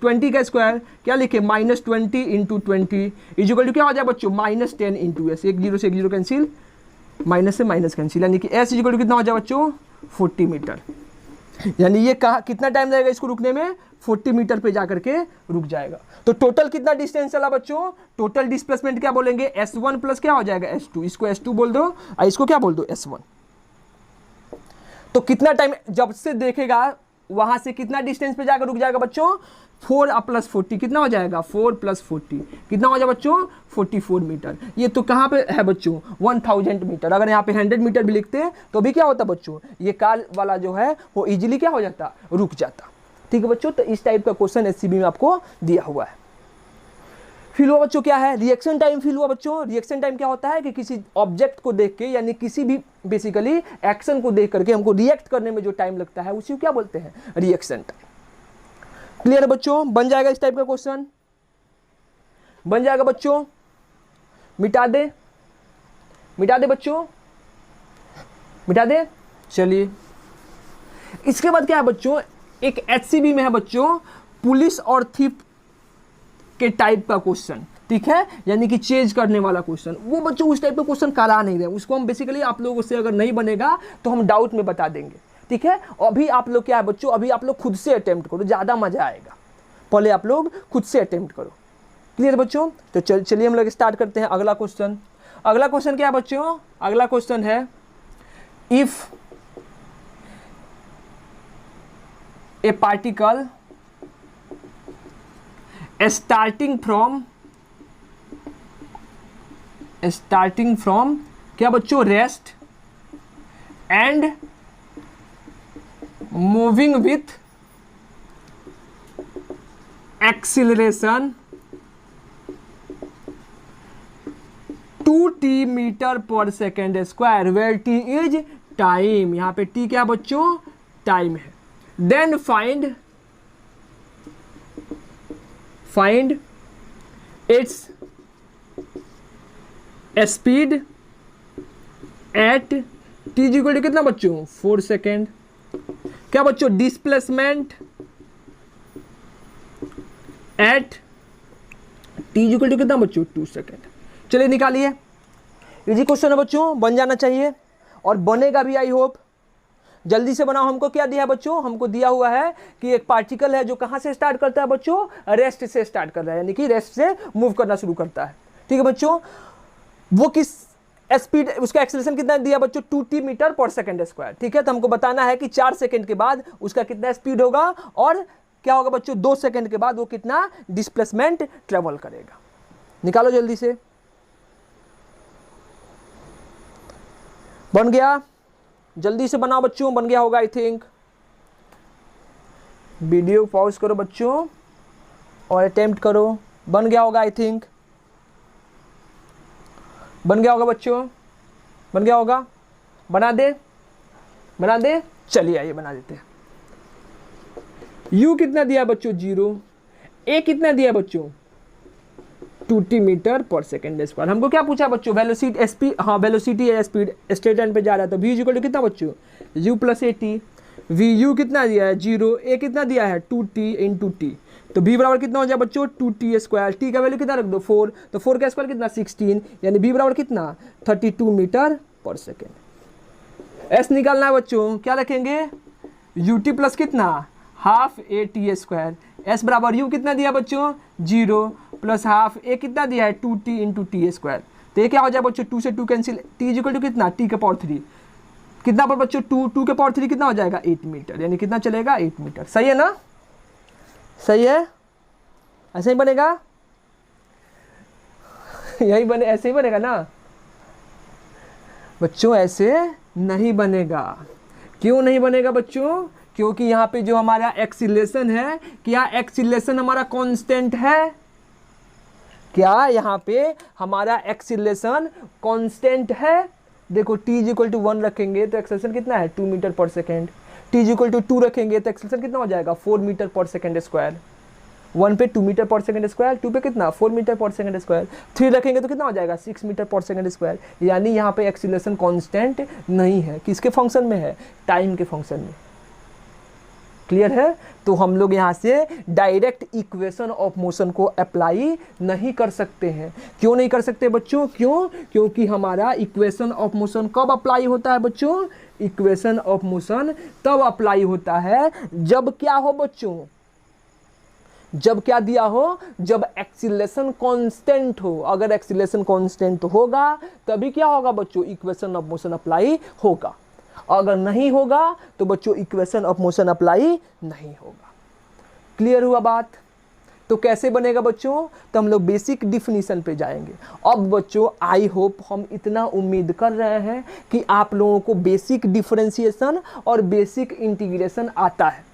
A: 20 का स्क्वायर, क्या लिखे -20 इंटू 20 इक्वल टू क्या हो जाएगा बच्चों -10 इंटू s। एक जीरो से एक जीरो कैंसिल, माइनस से माइनस कैंसिल, यानी कि s इक्वल टू कितना हो जाएगा बच्चों 40 मीटर। यानी ये कहा कितना टाइम लगेगा इसको रुकने में, 40 मीटर पे जाकर के रुक जाएगा। तो टोटल कितना डिस्टेंस चला बच्चों, टोटल डिस्प्लेसमेंट क्या बोलेंगे, s1 प्लस क्या हो जाएगा s2। इसको s2 बोल दो और इसको क्या बोल दो s1। तो कितना टाइम जब से देखेगा वहां से कितना डिस्टेंस पे जाकर रुक जाएगा बच्चों, 4 + 40 कितना हो जाएगा, 4 + 40 कितना हो जाएगा बच्चों 44 मीटर। ये तो कहाँ पे है बच्चों 1000 मीटर। अगर यहाँ पे 100 मीटर भी लिखते हैं तो भी क्या होता बच्चों, ये कार वाला जो है वो इजीली क्या हो जाता, रुक जाता। ठीक है बच्चों, तो इस टाइप का क्वेश्चन एससीबी में आपको दिया हुआ है। फिर हुआ बच्चों क्या है, रिएक्शन टाइम। फिर हुआ बच्चों, रिएक्शन टाइम क्या होता है कि किसी ऑब्जेक्ट को देख के, यानी किसी भी बेसिकली एक्शन को देख करके हमको रिएक्ट करने में जो टाइम लगता है उसी को क्या बोलते हैं, रिएक्शन टाइम। क्लियर है बच्चों, बन जाएगा इस टाइप का क्वेश्चन, बन जाएगा बच्चों। मिटा दे, मिटा दे बच्चों, मिटा दे। चलिए इसके बाद क्या है बच्चों, एक एचसीबी में है बच्चों पुलिस और थीफ के टाइप का क्वेश्चन। ठीक है, यानी कि चेंज करने वाला क्वेश्चन। वो बच्चों उस टाइप का क्वेश्चन करा नहीं रहे, उसको हम बेसिकली आप लोगों से अगर नहीं बनेगा तो हम डाउट में बता देंगे। ठीक है, अभी आप लोग क्या है बच्चों, अभी आप लोग खुद से अटेम्प्ट करो, ज़्यादा मजा आएगा। पहले आप लोग खुद से अटेम्प्ट करो। क्लियर बच्चों, तो चलिए हम लोग स्टार्ट करते हैं अगला क्वेश्चन। अगला क्वेश्चन क्या है बच्चों, अगला क्वेश्चन है if a particle starting from क्या बच्चों, rest and moving with acceleration 2t metre per second square, where t is time. यहां पे t क्या बच्चों, टाइम है। Then find its speed at t equal to कितना बच्चों, 4 सेकेंड। क्या बच्चों, displacement at t equal to कितना बच्चों, 2 सेकेंड। चलिए निकालिए, इजी क्वेश्चन है बच्चों, बन जाना चाहिए और बनेगा भी, आई होप। जल्दी से बनाओ। हमको क्या दिया है बच्चों, हमको दिया हुआ है कि एक पार्टिकल है जो कहां से स्टार्ट करता है बच्चों, रेस्ट से स्टार्ट कर रहा है, यानी कि रेस्ट से मूव करना शुरू करता है। ठीक है बच्चों, वो किस स्पीड, उसका एक्सेलरेशन कितना दिया बच्चों, 2t metre per second square. ठीक है, तो हमको बताना है कि 4 सेकेंड के बाद उसका कितना स्पीड होगा और क्या होगा बच्चों, 2 सेकेंड के बाद वो कितना डिस्प्लेसमेंट ट्रेवल करेगा। निकालो जल्दी से। बन गया, जल्दी से बनाओ बच्चों, बन गया होगा आई थिंक। वीडियो पॉज करो बच्चों और अटेम्प्ट करो। बन गया होगा आई थिंक, बन गया होगा बच्चों, बन गया होगा। बना दे, बना दे, चलिए आइए बना देते हैं। u कितना दिया बच्चों, 0। a कितना दिया बच्चों, 2t metre per second square. हमको क्या पूछा बच्चों, वेलोसिटी स्पीड, हाँ वेलोसिटी है, स्पीड स्ट्रेट लाइन पे जा रहा है, तो v इक्वल टू कितना बच्चों, u प्लस at। vu कितना दिया है, 0। a कितना दिया है, 2t इंटू टी, तो v बराबर कितना हो जाए बच्चों, 2t स्क्वायर। t का वैल्यू कितना रख दो, 4, तो 4 का स्क्वायर कितना, 16, यानी v बराबर कितना, 32 मीटर पर सेकेंड। s निकालना है बच्चों, क्या रखेंगे, ut प्लस कितना, हाफ at स्क्वायर। s बराबर u कितना दिया बच्चों, 0 प्लस हाफ a कितना दिया है, 2t इंटू टी स्क्वायर। तो ये क्या हो जाए बच्चों, 2 से 2 कैंसिल, t इक्वल टू कितना, t के पावर 3 कितना पर बच्चों, 2 के पावर 3 कितना हो जाएगा, 8 मीटर, यानी कितना चलेगा, 8 मीटर। सही है ना, सही है, ऐसे ही बनेगा यही बने, ऐसे ही बनेगा ना बच्चों, ऐसे नहीं बनेगा। क्यों नहीं बनेगा बच्चों, क्योंकि यहाँ पे जो हमारा एक्सीलरेशन है, क्या एक्सीलरेशन हमारा कांस्टेंट है, क्या यहाँ पे हमारा एक्सीलरेशन कांस्टेंट है। देखो t इक्वल टू 1 रखेंगे तो एक्सेलरेशन कितना है, 2 metre per second. t equal to 2 रखेंगे तो एक्सेलरेशन कितना हो जाएगा, 4 मीटर पर सेकेंड स्क्वायर। 1 पे 2 मीटर पर सेकेंड स्क्वायर, 2 पे कितना, 4 मीटर पर सेकेंड स्क्वायर। 3 रखेंगे तो कितना हो जाएगा, 6 मीटर पर सेकेंड स्क्वायर। यानी यहाँ पे एक्सीलरेशन कांस्टेंट नहीं है, किसके फंक्शन में है, टाइम के फंक्शन में। क्लियर है, तो हम लोग यहाँ से डायरेक्ट इक्वेशन ऑफ मोशन को अप्लाई नहीं कर सकते हैं। क्यों नहीं कर सकते बच्चों, क्यों, क्योंकि हमारा इक्वेशन ऑफ मोशन कब अप्लाई होता है बच्चों, इक्वेशन ऑफ मोशन तब अप्लाई होता है जब क्या हो बच्चों, जब क्या दिया हो, जब एक्सीलरेशन कांस्टेंट हो। अगर एक्सीलरेशन कांस्टेंट होगा तभी क्या होगा बच्चों, इक्वेशन ऑफ मोशन अप्लाई होगा। अगर नहीं होगा तो बच्चों इक्वेशन ऑफ मोशन अप्लाई नहीं होगा। क्लियर हुआ बात। तो कैसे बनेगा बच्चों, तो हम लोग बेसिक डिफिनीशन पे जाएंगे। अब बच्चों आई होप हम इतना उम्मीद कर रहे हैं कि आप लोगों को बेसिक डिफरेंशिएशन और बेसिक इंटीग्रेशन आता है।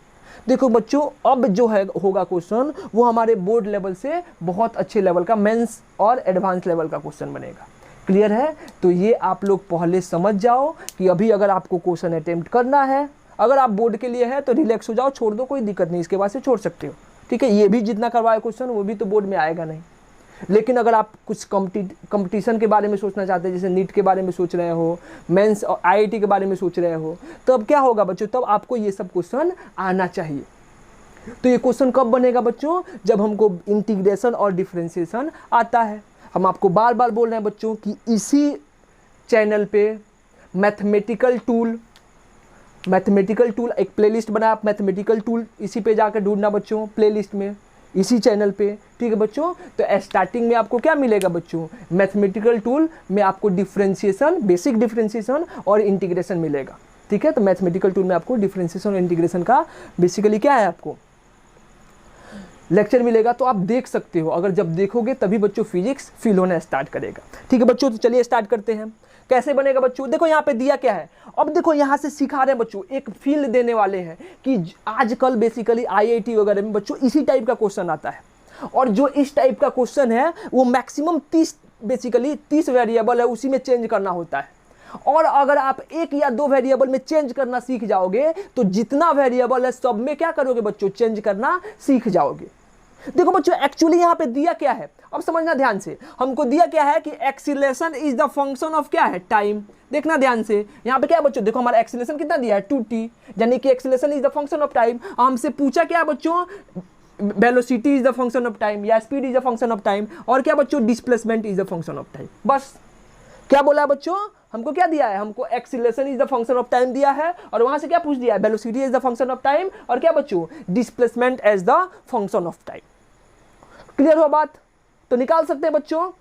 A: देखो बच्चों, अब जो है होगा क्वेश्चन वो हमारे बोर्ड लेवल से बहुत अच्छे लेवल का, मेंस और एडवांस लेवल का क्वेश्चन बनेगा। क्लियर है, तो ये आप लोग पहले समझ जाओ कि अभी अगर आपको क्वेश्चन अटेम्प्ट करना है, अगर आप बोर्ड के लिए है तो रिलैक्स हो जाओ, छोड़ दो, कोई दिक्कत नहीं, इसके बाद से छोड़ सकते हो। ठीक है, ये भी जितना करवाए क्वेश्चन वो भी तो बोर्ड में आएगा नहीं। लेकिन अगर आप कुछ कंपटीशन के बारे में सोचना चाहते हैं, जैसे नीट के बारे में सोच रहे हो, मेंस और आईआईटी के बारे में सोच रहे हो, तो अब क्या होगा बच्चों, तब आपको ये सब क्वेश्चन आना चाहिए। तो ये क्वेश्चन कब बनेगा बच्चों, जब हमको इंटीग्रेशन और डिफरेंशिएशन आता है। हम आपको बार बार बोल रहे हैं बच्चों कि इसी चैनल पे मैथमेटिकल टूल एक प्लेलिस्ट बनाया, आप मैथमेटिकल टूल इसी पे जाकर ढूंढना बच्चों, प्लेलिस्ट में, इसी चैनल पे। ठीक है बच्चों, तो स्टार्टिंग में आपको क्या मिलेगा बच्चों, मैथमेटिकल टूल में आपको डिफरेंशिएशन, बेसिक डिफरेंशिएशन और इंटीग्रेशन मिलेगा। ठीक है, तो मैथमेटिकल टूल में आपको डिफरेंशिएशन और इंटीग्रेशन का बेसिकली क्या है, आपको लेक्चर मिलेगा। तो आप देख सकते हो, अगर जब देखोगे तभी बच्चों फिजिक्स फील होना स्टार्ट करेगा। ठीक है बच्चों, तो चलिए स्टार्ट करते हैं। कैसे बनेगा बच्चों, देखो यहाँ पे दिया क्या है। अब देखो यहाँ से सिखा रहे हैं बच्चों, एक फील्ड देने वाले हैं कि आजकल बेसिकली आईआईटी वगैरह में बच्चों इसी टाइप का क्वेश्चन आता है, और जो इस टाइप का क्वेश्चन है वो मैक्सिमम 30 वेरिएबल है, उसी में चेंज करना होता है। और अगर आप एक या दो वेरिएबल में चेंज करना सीख जाओगे तो जितना वेरिएबल है सब में क्या करोगे बच्चों, चेंज करना सीख जाओगे। देखो बच्चों एक्चुअली यहाँ पे दिया क्या है, अब समझना ध्यान से। हमको दिया क्या है कि acceleration is the function of क्या है, टाइम। देखना ध्यान से, यहाँ पे क्या है बच्चों, देखो हमारा एक्सीलरेशन कितना दिया है 2t, यानी कि acceleration is the function of time. हमसे पूछा क्या है बच्चों, velocity is the function of time या speed is the function of time, और क्या बच्चों, displacement is the function of time. बस क्या बोला है बच्चों, हमको क्या दिया है, हमको acceleration is the function of time दिया है, और वहां से क्या पूछ दिया है, velocity is the function of time, और क्या बच्चों, displacement as the function of time. Clear हुआ बात, तो निकाल सकते हैं बच्चों,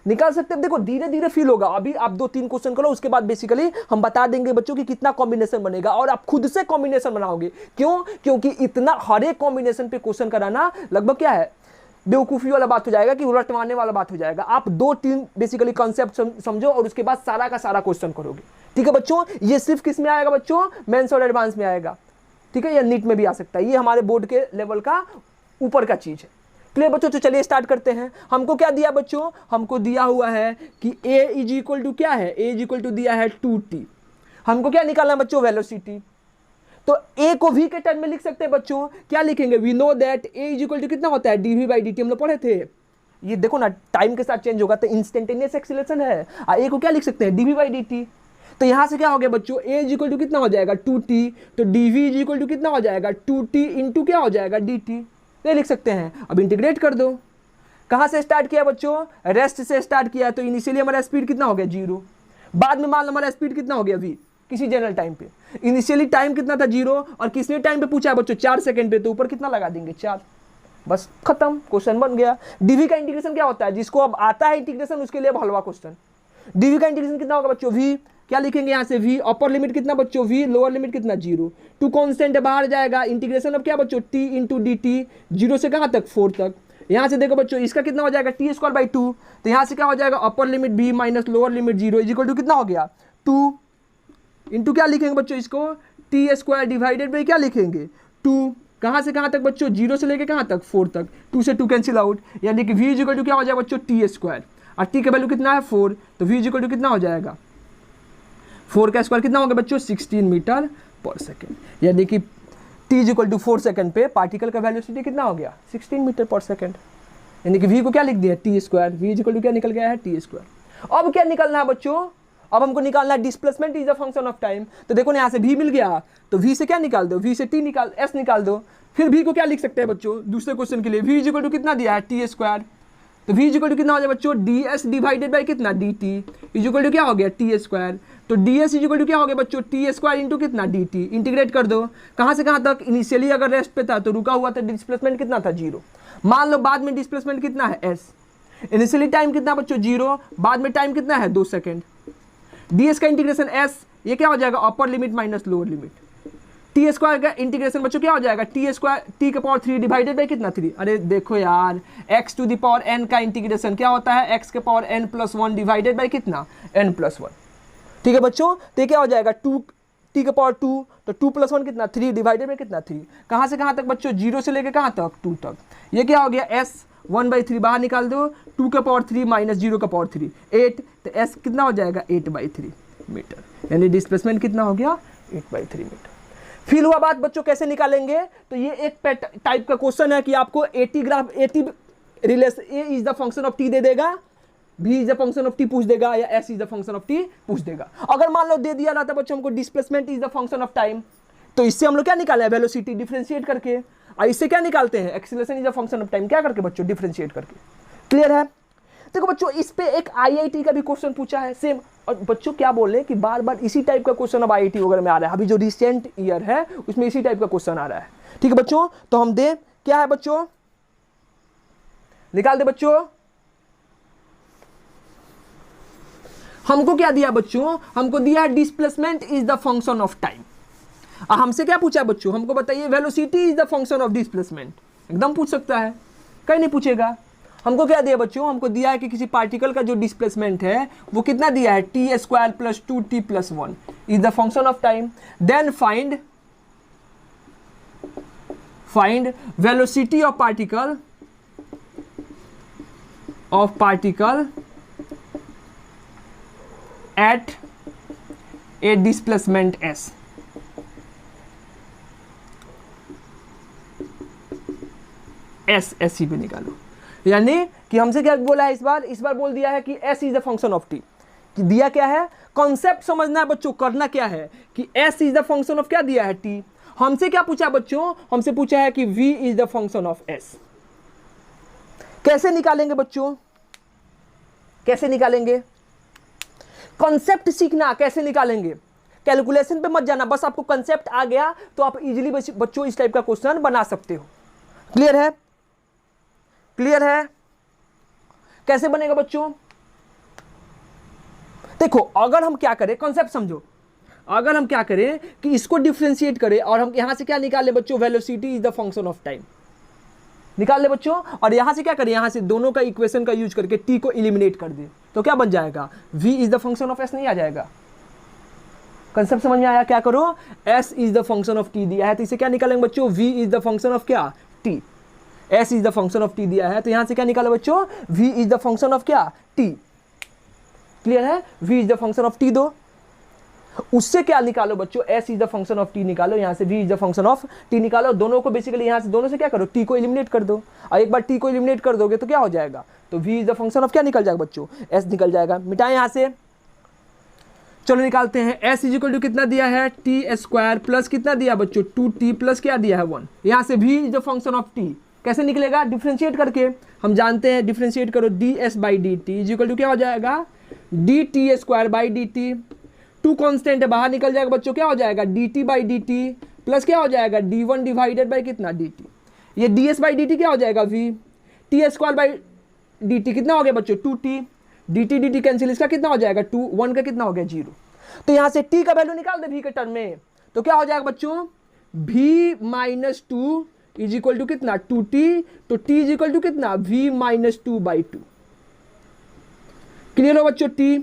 A: निकाल सकते हैं। देखो धीरे धीरे फील होगा, अभी आप 2-3 क्वेश्चन करो, उसके बाद बेसिकली हम बता देंगे बच्चों कि कितना कॉम्बिनेशन बनेगा, और आप खुद से कॉम्बिनेशन बनाओगे। क्यों, क्योंकि इतना हर एक कॉम्बिनेशन पे क्वेश्चन कराना लगभग क्या है, बेवकूफ़ी वाला बात हो जाएगा कि उलटवाने वाला बात हो जाएगा। आप 2-3 बेसिकली कॉन्सेप्ट समझो और उसके बाद सारा का सारा क्वेश्चन करोगे। ठीक है बच्चों, ये सिर्फ किस में आएगा बच्चों, मेंस और एडवांस में आएगा। ठीक है, या नीट में भी आ सकता है, ये हमारे बोर्ड के लेवल का ऊपर का चीज़ है। क्लियर बच्चों, तो चलिए स्टार्ट करते हैं। हमको क्या दिया बच्चों, हमको दिया हुआ है कि a इज इक्वल टू क्या है, a इज इक्वल टू दिया है 2t। हमको क्या निकालना है बच्चों, वेलोसिटी। तो a को v के टर्म में लिख सकते हैं बच्चों, क्या लिखेंगे, we know that a is equal to कितना होता है, dv/dt। हम लोग पढ़े थे, ये देखो ना टाइम के साथ चेंज होगा तो इंस्टेंटेनियस एक्सीलरेशन है। a को क्या लिख सकते हैं, dv/dt। तो यहां से क्या हो गया बच्चों, a इज इक्वल टू कितना हो जाएगा 2t, तो dv इज इक्वल टू कितना हो जाएगा 2t इंटू क्या हो जाएगा dt। ये लिख सकते हैं। अब इंटीग्रेट कर दो। कहां से स्टार्ट किया बच्चों, रेस्ट से स्टार्ट किया, तो इनिशियली हमारा स्पीड कितना हो गया 0, बाद में मान लो हमारा स्पीड कितना हो गया v, किसी जनरल टाइम पे। इनिशियली टाइम कितना था 0, और किसने टाइम पे पूछा है बच्चों 4 सेकंड पे, तो ऊपर कितना लगा देंगे 4, बस खत्म, क्वेश्चन बन गया। dv का इंटीग्रेशन क्या होता है, जिसको अब आता है इंटीग्रेशन उसके लिए हलवा क्वेश्चन। dv का इंटीग्रेशन कितना होगा बच्चों, v क्या लिखेंगे यहाँ से, v अपर लिमिट कितना बच्चों, v लोअर लिमिट कितना 0, टू कांस्टेंट बाहर जाएगा, इंटीग्रेशन अब क्या बच्चों t इंटू डी टी, 0 से कहाँ तक 4 तक। यहाँ से देखो बच्चों इसका कितना हो जाएगा t² 2, तो यहाँ से क्या हो जाएगा upper limit v minus lower limit 0 is equal to कितना हो गया 2 इंटू क्या लिखेंगे बच्चों इसको, t² डिवाइडेड बाई क्या लिखेंगे 2, कहाँ से कहाँ तक बच्चों, 0 से लेके कहाँ तक 4 तक, 2 से 2 कैंसिल आउट, यानी कि v इज इक्वल टू क्या हो जाएगा बच्चों t², और t का वैल्यू कितना है 4, तो v इज इक्वल टू कितना हो जाएगा 4 का स्क्वायर कितना होगा बच्चों 16 मीटर पर सेकेंड, यानी कि t is equal to 4 second पे पार्टिकल का वेलोसिटी कितना हो गया 16 मीटर पर सेकंड, यानी कि v को क्या लिख दिया t², v is equal to क्या निकल गया है t²। अब क्या निकलना है बच्चों, अब हमको निकालना है displacement is the function of time. तो देखो ना यहाँ से v मिल गया, तो v से क्या निकाल दो, v से t निकाल s निकाल दो, फिर v को क्या लिख सकते हैं बच्चों दूसरे क्वेश्चन के लिए, v इज इक्वल टू कितना दिया है t², तो v इज इक्वल टू कितना हो जाए बच्चों ds डिवाइडेड बाई कितना dt इज इक्वल टू क्या हो गया t², तो ds इज इक्वल टू क्या हो गया बच्चों t² इंटू कितना dt, इंटीग्रेट कर दो, कहाँ से कहाँ तक, इनिशियली अगर रेस्ट पे था तो रुका हुआ था, डिस्प्लेसमेंट कितना था 0, मान लो बाद में डिस्प्लेसमेंट कितना है s, इनिशियली टाइम कितना बच्चों 0, बाद में टाइम कितना है 2 सेकंड, ds का इंटीग्रेशन s, ये क्या हो जाएगा upper limit minus lower limit, t² का इंटीग्रेशन बच्चों क्या हो जाएगा t² t⁻³ डिवाइडेड बाई कितना 3, अरे देखो यार x⁴n का इंटीग्रेशन क्या होता है x⁴n+1 डिवाइडेड बाई कितना n+1। ठीक है बच्चों, तो क्या हो जाएगा 2t⁻2, तो 2+1 कितना 3 डिवाइडेड बाई कितना 3, कहाँ से कहाँ तक बच्चों 0 से लेके कहाँ तक 2 तक, ये क्या हो गया s 1/3 बाहर निकाल दो, 2⁻³ माइनस 0⁻3 8, तो s कितना हो जाएगा 8/3 मीटर, यानी डिस्प्लेसमेंट कितना हो गया 8/3 मीटर। फील हुआ बात बच्चों, कैसे निकालेंगे, तो ये एक टाइप का क्वेश्चन है कि आपको 80 graph 80 relation a is the function of t दे देगा, b is the function of t पूछ देगा, या s is the function of t पूछ देगा। अगर मान लो दे दिया रहता बच्चों हमको displacement is the function of time, तो इससे हम लोग क्या निकाले हैं वेलोसिटी डिफरेंशिएट करके, और इससे क्या निकालते हैं acceleration is the function of time, क्या करके बच्चों डिफरेंशिएट करके। क्लियर है। देखो बच्चों इस पे एक आईआईटी का भी क्वेश्चन पूछा है सेम, और बच्चों क्या बोल रहे हैं कि बार बार इसी टाइप का क्वेश्चन अब आईआईटी वगैरह में आ रहा है, अभी जो रिसेंट ईयर है उसमें इसी टाइप का क्वेश्चन आ रहा है। ठीक है बच्चों, तो हम दे क्या है बच्चों, निकाल दे बच्चों, हमको क्या दिया बच्चों, हमको दिया displacement is the function of time. हमसे क्या पूछा बच्चों, हमको बताइए velocity is the function of displacement, एकदम पूछ सकता है, कहीं नहीं पूछेगा। हमको क्या दिया बच्चों, हमको दिया है कि किसी पार्टिकल का जो डिस्प्लेसमेंट है वो कितना दिया है, t square plus 2t plus 1 is the function of time. Then find velocity of particle at a displacement s। S पे निकालो, यानी कि हमसे क्या बोला है इस बार बोल दिया है कि s is the function of t। कि दिया क्या है, कॉन्सेप्ट समझना है बच्चों, करना क्या है कि s is the function of क्या दिया है, t। हमसे क्या पूछा बच्चों, हमसे पूछा है कि v is the function of s। कैसे निकालेंगे बच्चों, कैसे निकालेंगे, कॉन्सेप्ट सीखना, कैसे निकालेंगे, कैलकुलेशन पे मत जाना, बस आपको कॉन्सेप्ट आ गया तो आप इजीली बच्चों इस टाइप का क्वेश्चन बना सकते हो। क्लियर है, क्लियर है, कैसे बनेगा बच्चों, देखो अगर हम क्या करें, कॉन्सेप्ट समझो, अगर हम क्या करें कि इसको डिफरेंशिएट करें और हम यहां से क्या निकाले बच्चों, velocity is the function of time निकाल ले बच्चों, और यहां से क्या करें, यहां से दोनों का इक्वेशन का यूज करके t को एलिमिनेट कर दे तो क्या बन जाएगा, v is the function of s नहीं आ जाएगा। कंसेप्ट समझ में आया, क्या करो, s is the function of t दिया है तो इसे क्या निकालेंगे बच्चों, v is the function of क्या, t। s is the function of t दिया है तो यहां से क्या निकालो बच्चों, v is the function of क्या, t। क्लियर है, v is the function of t दो, उससे क्या निकालो बच्चों, s is the function of t निकालो, यहां से v is the function of t निकालो, दोनों को बेसिकली यहां से दोनों से क्या करो, t को एलिमिनेट कर दो, और एक बार t को एलिमिनेट कर दोगे तो क्या हो जाएगा, तो v is the function of क्या निकल जाएगा बच्चों, s निकल जाएगा। मिटाएं यहां से, चलो निकालते हैं, s इज इक्वल टू कितना दिया है, टी स्क्वायर प्लस कितना दिया बच्चों, 2t प्लस क्या दिया है 1, यहां से v is the function of t कैसे निकलेगा, डिफरेंशिएट करके, हम जानते हैं डिफरेंशिएट करो, ds by d t is equal to क्या हो जाएगा, dt square by d t, two constant है बाहर निकल जाएगा बच्चों, क्या हो जाएगा, dt by d t plus क्या हो जाएगा, d1 डिवाइडेड बाई कितना dt, ये ds बाई dt क्या हो जाएगा, v, t square by dt कितना हो गया बच्चों, 2t, dt कैंसिल, इसका कितना हो जाएगा 2, 1 का कितना हो गया 0। तो यहां से t का वैल्यू निकाल दे v के टर्म में, तो क्या हो जाएगा बच्चों, v minus 2 is equal to कितना 2t, तो t इज इक्वल टू कितना v माइनस 2 बाई 2। क्लियर हो बच्चों t,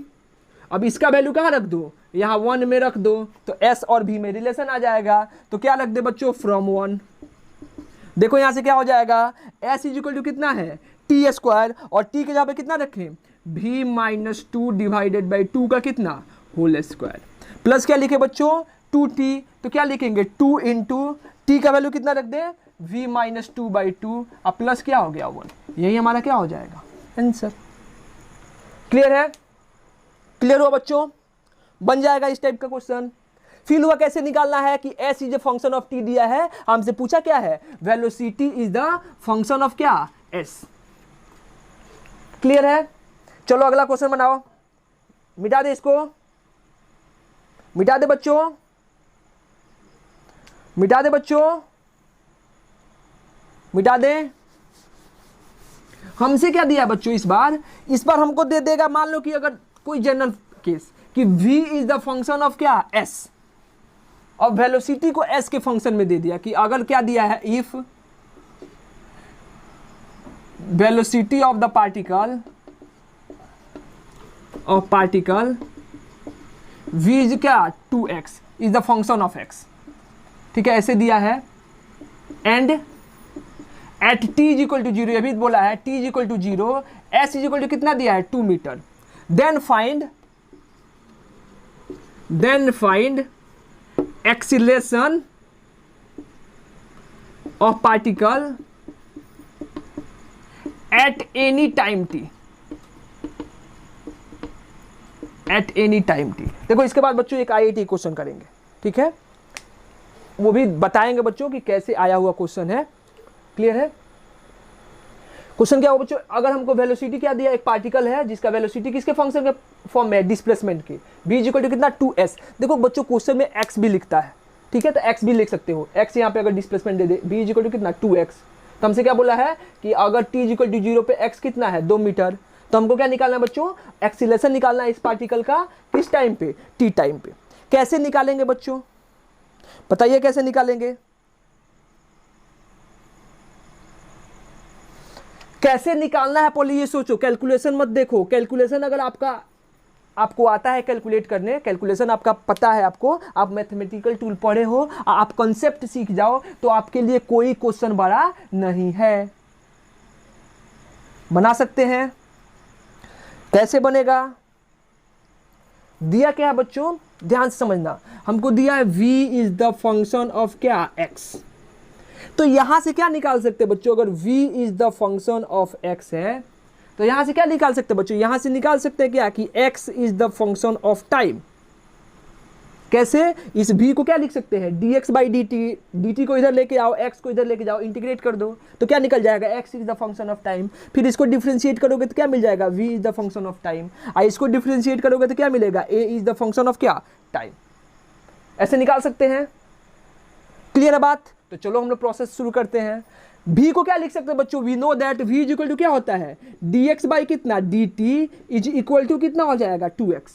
A: अब इसका वैल्यू कहां रख दो, यहां 1 में रख दो, तो s और v में रिलेशन आ जाएगा, तो क्या रख दे बच्चों, फ्रॉम 1। देखो यहां से क्या हो जाएगा, s इज इक्वल टू कितना है, टी स्क्वायर, और t के जगह पे कितना रखें, v माइनस 2 डिवाइडेड बाई 2 का कितना होल स्क्वायर, प्लस क्या लिखे बच्चों 2t, तो क्या लिखेंगे 2 इंटू t का वैल्यू कितना रख दे, v माइनस 2 बाई 2, अब प्लस क्या हो गया 1, यही हमारा क्या हो जाएगा आंसर। क्लियर है, क्लियर हुआ बच्चों, बन जाएगा इस टाइप का क्वेश्चन। फील हुआ कैसे निकालना है कि s is a function of t दिया है, हमसे पूछा क्या है, velocity is the function of क्या s। क्लियर है, चलो अगला क्वेश्चन बनाओ, मिटा दे इसको, मिटा दे बच्चों, मिटा दे बच्चों, मिटा दे। हमसे क्या दिया बच्चों इस बार हमको दे देगा, मान लो कि अगर कोई जनरल केस कि v is the function of क्या s, और वेलोसिटी को s के फंक्शन में दे दिया, कि अगर क्या दिया है, if velocity of the particle v is क्या 2x is the function of x, ठीक है, ऐसे दिया है, and at t is equal to 0, ये भी बोला है t is equal to 0, s is equal to कितना दिया है 2 metre, then find acceleration of particle at any time t, at any time t। देखो इसके बाद बच्चों एक IIT क्वेश्चन करेंगे, ठीक है, वो भी बताएंगे बच्चों कि कैसे आया हुआ क्वेश्चन है। क्लियर है, क्वेश्चन क्या हो बच्चों, अगर हमको वेलोसिटी क्या दिया, एक पार्टिकल है जिसका वेलोसिटी किसके फंक्शन के फॉर्म में, डिस्प्लेसमेंट के, v इक्वल टू कितना 2s। देखो बच्चों क्वेश्चन में x भी लिखता है, ठीक है, तो x भी लिख सकते हो, x यहाँ पे अगर डिस्प्लेसमेंट दे दे, v इक्वल टू कितना 2x, तो हमसे क्या बोला है कि अगर t इक्वल टू 0 पे x कितना है 2 मीटर, तो हमको क्या निकालना है बच्चों, एक्सीलरेशन निकालना है इस पार्टिकल का, किस टाइम पे, t टाइम पे। कैसे निकालेंगे बच्चों, बताइए कैसे निकालेंगे, कैसे निकालना है पहले ये सोचो, कैलकुलेशन मत देखो। कैलकुलेशन अगर आपको आता है कैलकुलेट करने, कैलकुलेशन आपका पता है, आपको आप मैथमेटिकल टूल पढ़े हो, आप कॉन्सेप्ट सीख जाओ, तो आपके लिए कोई क्वेश्चन बड़ा नहीं है। बना सकते हैं। कैसे बनेगा? दिया क्या है बच्चों, ध्यान से समझना। हमको दिया है v is the function of क्या, x। तो यहां से क्या निकाल सकते हैं बच्चों? अगर v is the function of x है तो यहां से क्या निकाल सकते हैं बच्चों? यहां से निकाल सकते हैं क्या कि x is the function of time. कैसे? इस v को क्या लिख सकते हैं, dx बाई dt को इधर लेके आओ, x को इधर लेके जाओ, इंटीग्रेट कर दो तो क्या निकल जाएगा, x is the function of time. फिर इसको डिफरेंशिएट करोगे तो क्या मिल जाएगा, v is the function of time. इसको डिफरेंशिएट करोगे तो क्या मिलेगा, a is the function of क्या, टाइम। ऐसे निकाल सकते हैं। क्लियर है बात? तो चलो हम लोग प्रोसेस शुरू करते हैं। v को क्या लिख सकते हैं बच्चों? We know that v is equal to क्या होता है, dx बाई कितना, dt इज इक्वल टू कितना हो जाएगा, 2x।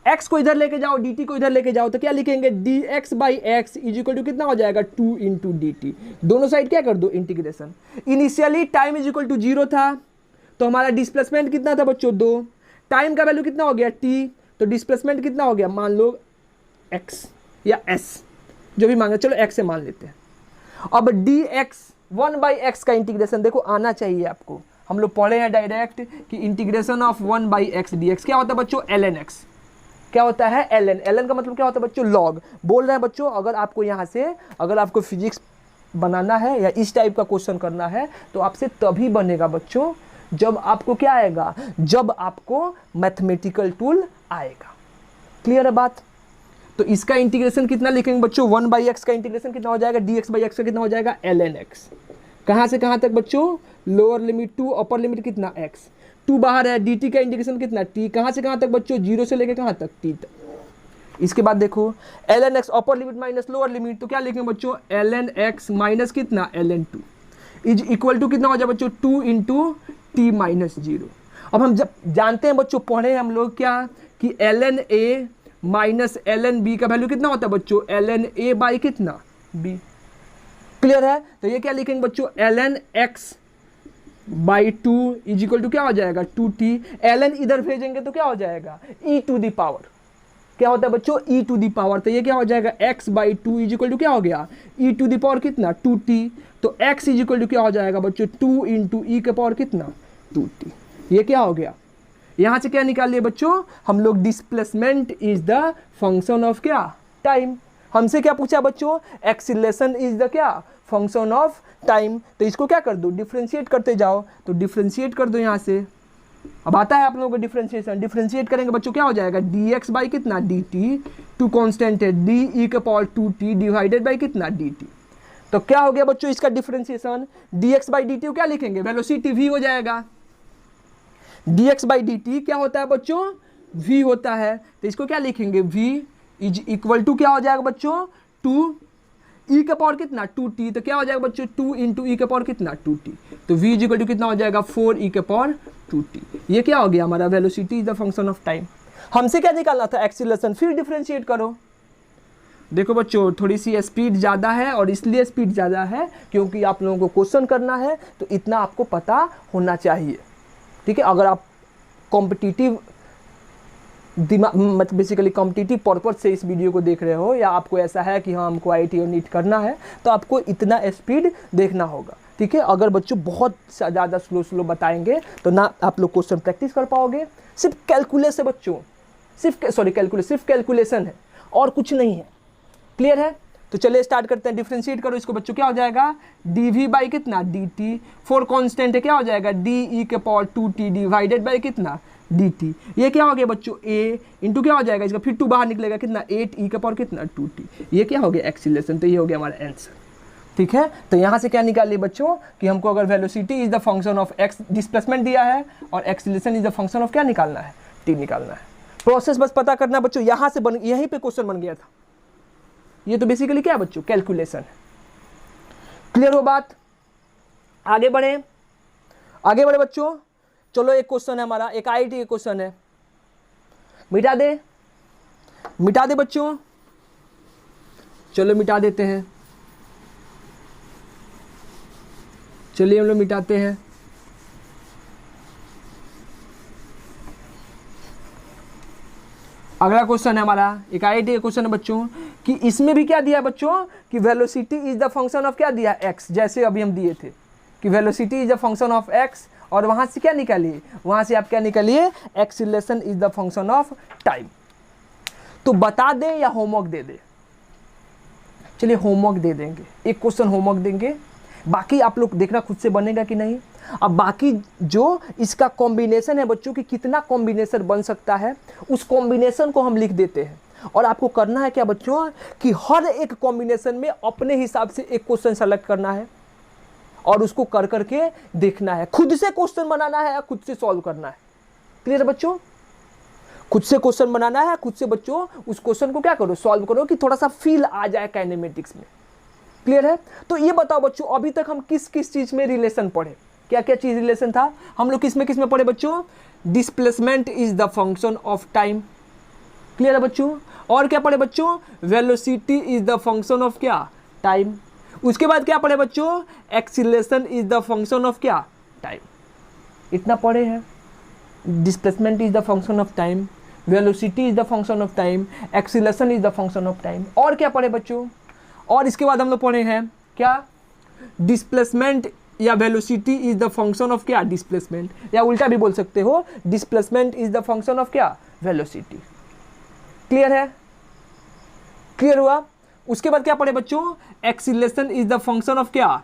A: x को इधर लेके जाओ, dt को इधर लेके जाओ तो क्या लिखेंगे, dx by x is equal to कितना हो जाएगा, 2 इंटू dt। दोनों साइड क्या कर दो, integration. Initially time is equal to 0 था, तो हमारा डिस्प्लेसमेंट कितना था बच्चों, 2। टाइम का वैल्यू कितना हो गया, t, तो डिस्प्लेसमेंट कितना हो गया, मान लो x या s, जो भी मांगे, चलो x से मान लेते हैं। अब dx 1/x का इंटीग्रेशन देखो आना चाहिए आपको। हम लोग पढ़े हैं डायरेक्ट कि इंटीग्रेशन ऑफ 1/x dx क्या होता है बच्चों, ln x। क्या होता है, ln का मतलब क्या होता है बच्चों, लॉग। बोल रहे हैं बच्चों, अगर आपको यहाँ से, अगर आपको फिजिक्स बनाना है या इस टाइप का क्वेश्चन करना है तो आपसे तभी बनेगा बच्चों जब आपको क्या आएगा, जब आपको मैथमेटिकल टूल आएगा। क्लियर है बात? तो इसका इंटीग्रेशन कितना लिखेंगे बच्चों, 1/x का इंटीग्रेशन कितना हो जाएगा, dx बाई एक्स का कितना हो जाएगा, ln x। कहाँ से कहाँ तक बच्चों, लोअर लिमिट 2, अपर लिमिट कितना x, 2 बाहर है, dt का इंटीग्रेशन कितना, t। कहाँ से कहाँ तक बच्चों, 0 से लेके कहाँ तक, t तक। इसके बाद देखो ln x upper limit minus lower limit, तो क्या लिखेंगे बच्चों, ln x माइनस कितना, ln 2 इज इक्वल टू कितना हो जाए बच्चों, 2 इंटू t माइनस 0। अब हम जब जानते हैं बच्चों, पढ़े हम लोग क्या कि ln a minus ln b का वैल्यू कितना होता है बच्चों, ln a बाई कितना, b। क्लियर है? तो ये क्या लिखेंगे बच्चों, ln x by 2 is equal to क्या हो जाएगा, 2t। ln इधर भेजेंगे तो क्या हो जाएगा, e टू दी पावर। क्या होता है बच्चों, e टू दी पावर। तो ये क्या हो जाएगा, x by 2 is equal to क्या हो गया, e टू दी पावर कितना, 2t। तो x इज इक्वल टू क्या हो जाएगा बच्चों, 2 इंटू ई के पावर कितना, 2t। ये क्या हो गया, यहां से क्या निकाल लिए बच्चों हम लोग, displacement is the function of क्या, टाइम। हमसे क्या पूछा बच्चों, एक्सीलरेशन इज द क्या, फंक्शन ऑफ टाइम। तो इसको क्या कर दो, डिफरेंशिएट करते जाओ, तो डिफरेंशिएट कर दो यहां से। अब आता है आप लोगों को डिफरेंशिएशन, डिफरेंशिएट करेंगे बच्चों क्या हो जाएगा, dx बाई कितना, dt, टू कांस्टेंट है, d e के पावर 2t डिवाइडेड बाई कितना, dt। तो क्या हो गया बच्चों इसका डिफरेंशिएशन, dx बाई dt को क्या लिखेंगे, वेलोसिटी v हो जाएगा। dx बाई dt क्या होता है बच्चों, v होता है। तो इसको क्या लिखेंगे, v इज इक्वल टू क्या हो जाएगा बच्चों, 2 e का पावर कितना, 2t। तो क्या हो जाएगा बच्चों, 2 इंटू ई का पावर कितना, 2t। तो v इज इक्वल टू कितना हो जाएगा, 4 e का पावर 2t। ये क्या हो गया हमारा, velocity is the function of time. हमसे क्या निकालना था, एक्सीलरेशन। फिर डिफरेंशिएट करो। देखो बच्चों थोड़ी सी स्पीड ज़्यादा है, और इसलिए स्पीड ज़्यादा है क्योंकि आप लोगों को क्वेश्चन करना है, तो इतना आपको पता होना चाहिए। ठीक है, अगर आप कॉम्पिटिटिव मतलब बेसिकली कॉम्पिटिटिव पर्पज से इस वीडियो को देख रहे हो, या आपको ऐसा है कि हाँ हमको IIT और नीट करना है, तो आपको इतना स्पीड देखना होगा। ठीक है, अगर बच्चों बहुत ज़्यादा स्लो बताएंगे तो ना आप लोग क्वेश्चन प्रैक्टिस कर पाओगे। सिर्फ कैलकुलेशन है बच्चों, सिर्फ कैलकुलेशन है और कुछ नहीं है। क्लियर है? तो चलिए स्टार्ट करते हैं। डिफरेंशिएट करो इसको बच्चों, क्या हो जाएगा, dv बाई कितना, dt। 4 कांस्टेंट है, क्या हो जाएगा, d e के पावर 2t डिवाइडेड बाई कितना, dt। ये क्या हो गया बच्चों, a इंटू क्या हो जाएगा इसका, फिर 2 बाहर निकलेगा कितना, 8 e के पावर कितना, 2t। ये क्या हो गया, एक्सीलरेशन। तो ये हो गया हमारा आंसर। ठीक है, तो यहाँ से क्या निकाल लिए बच्चों कि हमको अगर velocity is the function of x, displacement दिया है, और acceleration is the function of क्या निकालना है, t निकालना है। प्रोसेस बस पता करना बच्चों, यहाँ से यहीं पे क्वेश्चन बन गया था। ये तो बेसिकली क्या है बच्चों, कैलकुलेशन है। क्लियर हो बात? आगे बढ़े बच्चों। चलो एक क्वेश्चन है हमारा, एक IIT का क्वेश्चन है, मिटा दे बच्चों। चलो मिटा देते हैं, चलिए हम लोग मिटाते हैं। अगला क्वेश्चन है हमारा एक IIT का क्वेश्चन है बच्चों कि इसमें भी क्या दिया है बच्चों कि velocity is the function of क्या दिया एक्स, जैसे अभी हम दिए थे कि velocity is the function of x, और वहां से क्या निकालिए, वहां से आप क्या निकालिए acceleration is the function of time. तो बता दें या होमवर्क दे दें? चलिए होमवर्क दे देंगे, एक क्वेश्चन होमवर्क देंगे, बाकी आप लोग देखना खुद से बनेगा कि नहीं। अब बाकी जो इसका कॉम्बिनेशन है बच्चों कि कितना कॉम्बिनेशन बन सकता है, उस कॉम्बिनेशन को हम लिख देते हैं। और आपको करना है क्या बच्चों कि हर एक कॉम्बिनेशन में अपने हिसाब से एक क्वेश्चन सेलेक्ट करना है और उसको कर करके देखना है, खुद से क्वेश्चन बनाना है या खुद से सॉल्व करना है। क्लियर है बच्चों? खुद से क्वेश्चन बनाना है, खुद से बच्चों उस क्वेश्चन को क्या करो, सॉल्व करो कि थोड़ा सा फील आ जाए काइनेमेटिक्स में। क्लियर है? तो ये बताओ बच्चों अभी तक हम किस किस चीज में रिलेशन पढ़े, क्या क्या चीज रिलेशन था हम लोग किस में पढ़े बच्चों? Displacement is the function of time. Clear है बच्चों? और क्या पढ़े बच्चों? Velocity is the function of क्या, टाइम। उसके बाद क्या पढ़े बच्चों? Acceleration is the function of क्या, टाइम। इतना पढ़े हैं। Displacement is the function of time, velocity is the function of time, acceleration is the function of time. और क्या पढ़े बच्चों? और इसके बाद हम लोग पढ़े हैं क्या, डिस्प्लेसमेंट या velocity is the function of क्या, डिस्प्लेसमेंट, या उल्टा भी बोल सकते हो displacement is the function of क्या, वेलोसिटी। क्लियर है? क्लियर हुआ? उसके बाद क्या पढ़े बच्चों? Acceleration is the function of क्या,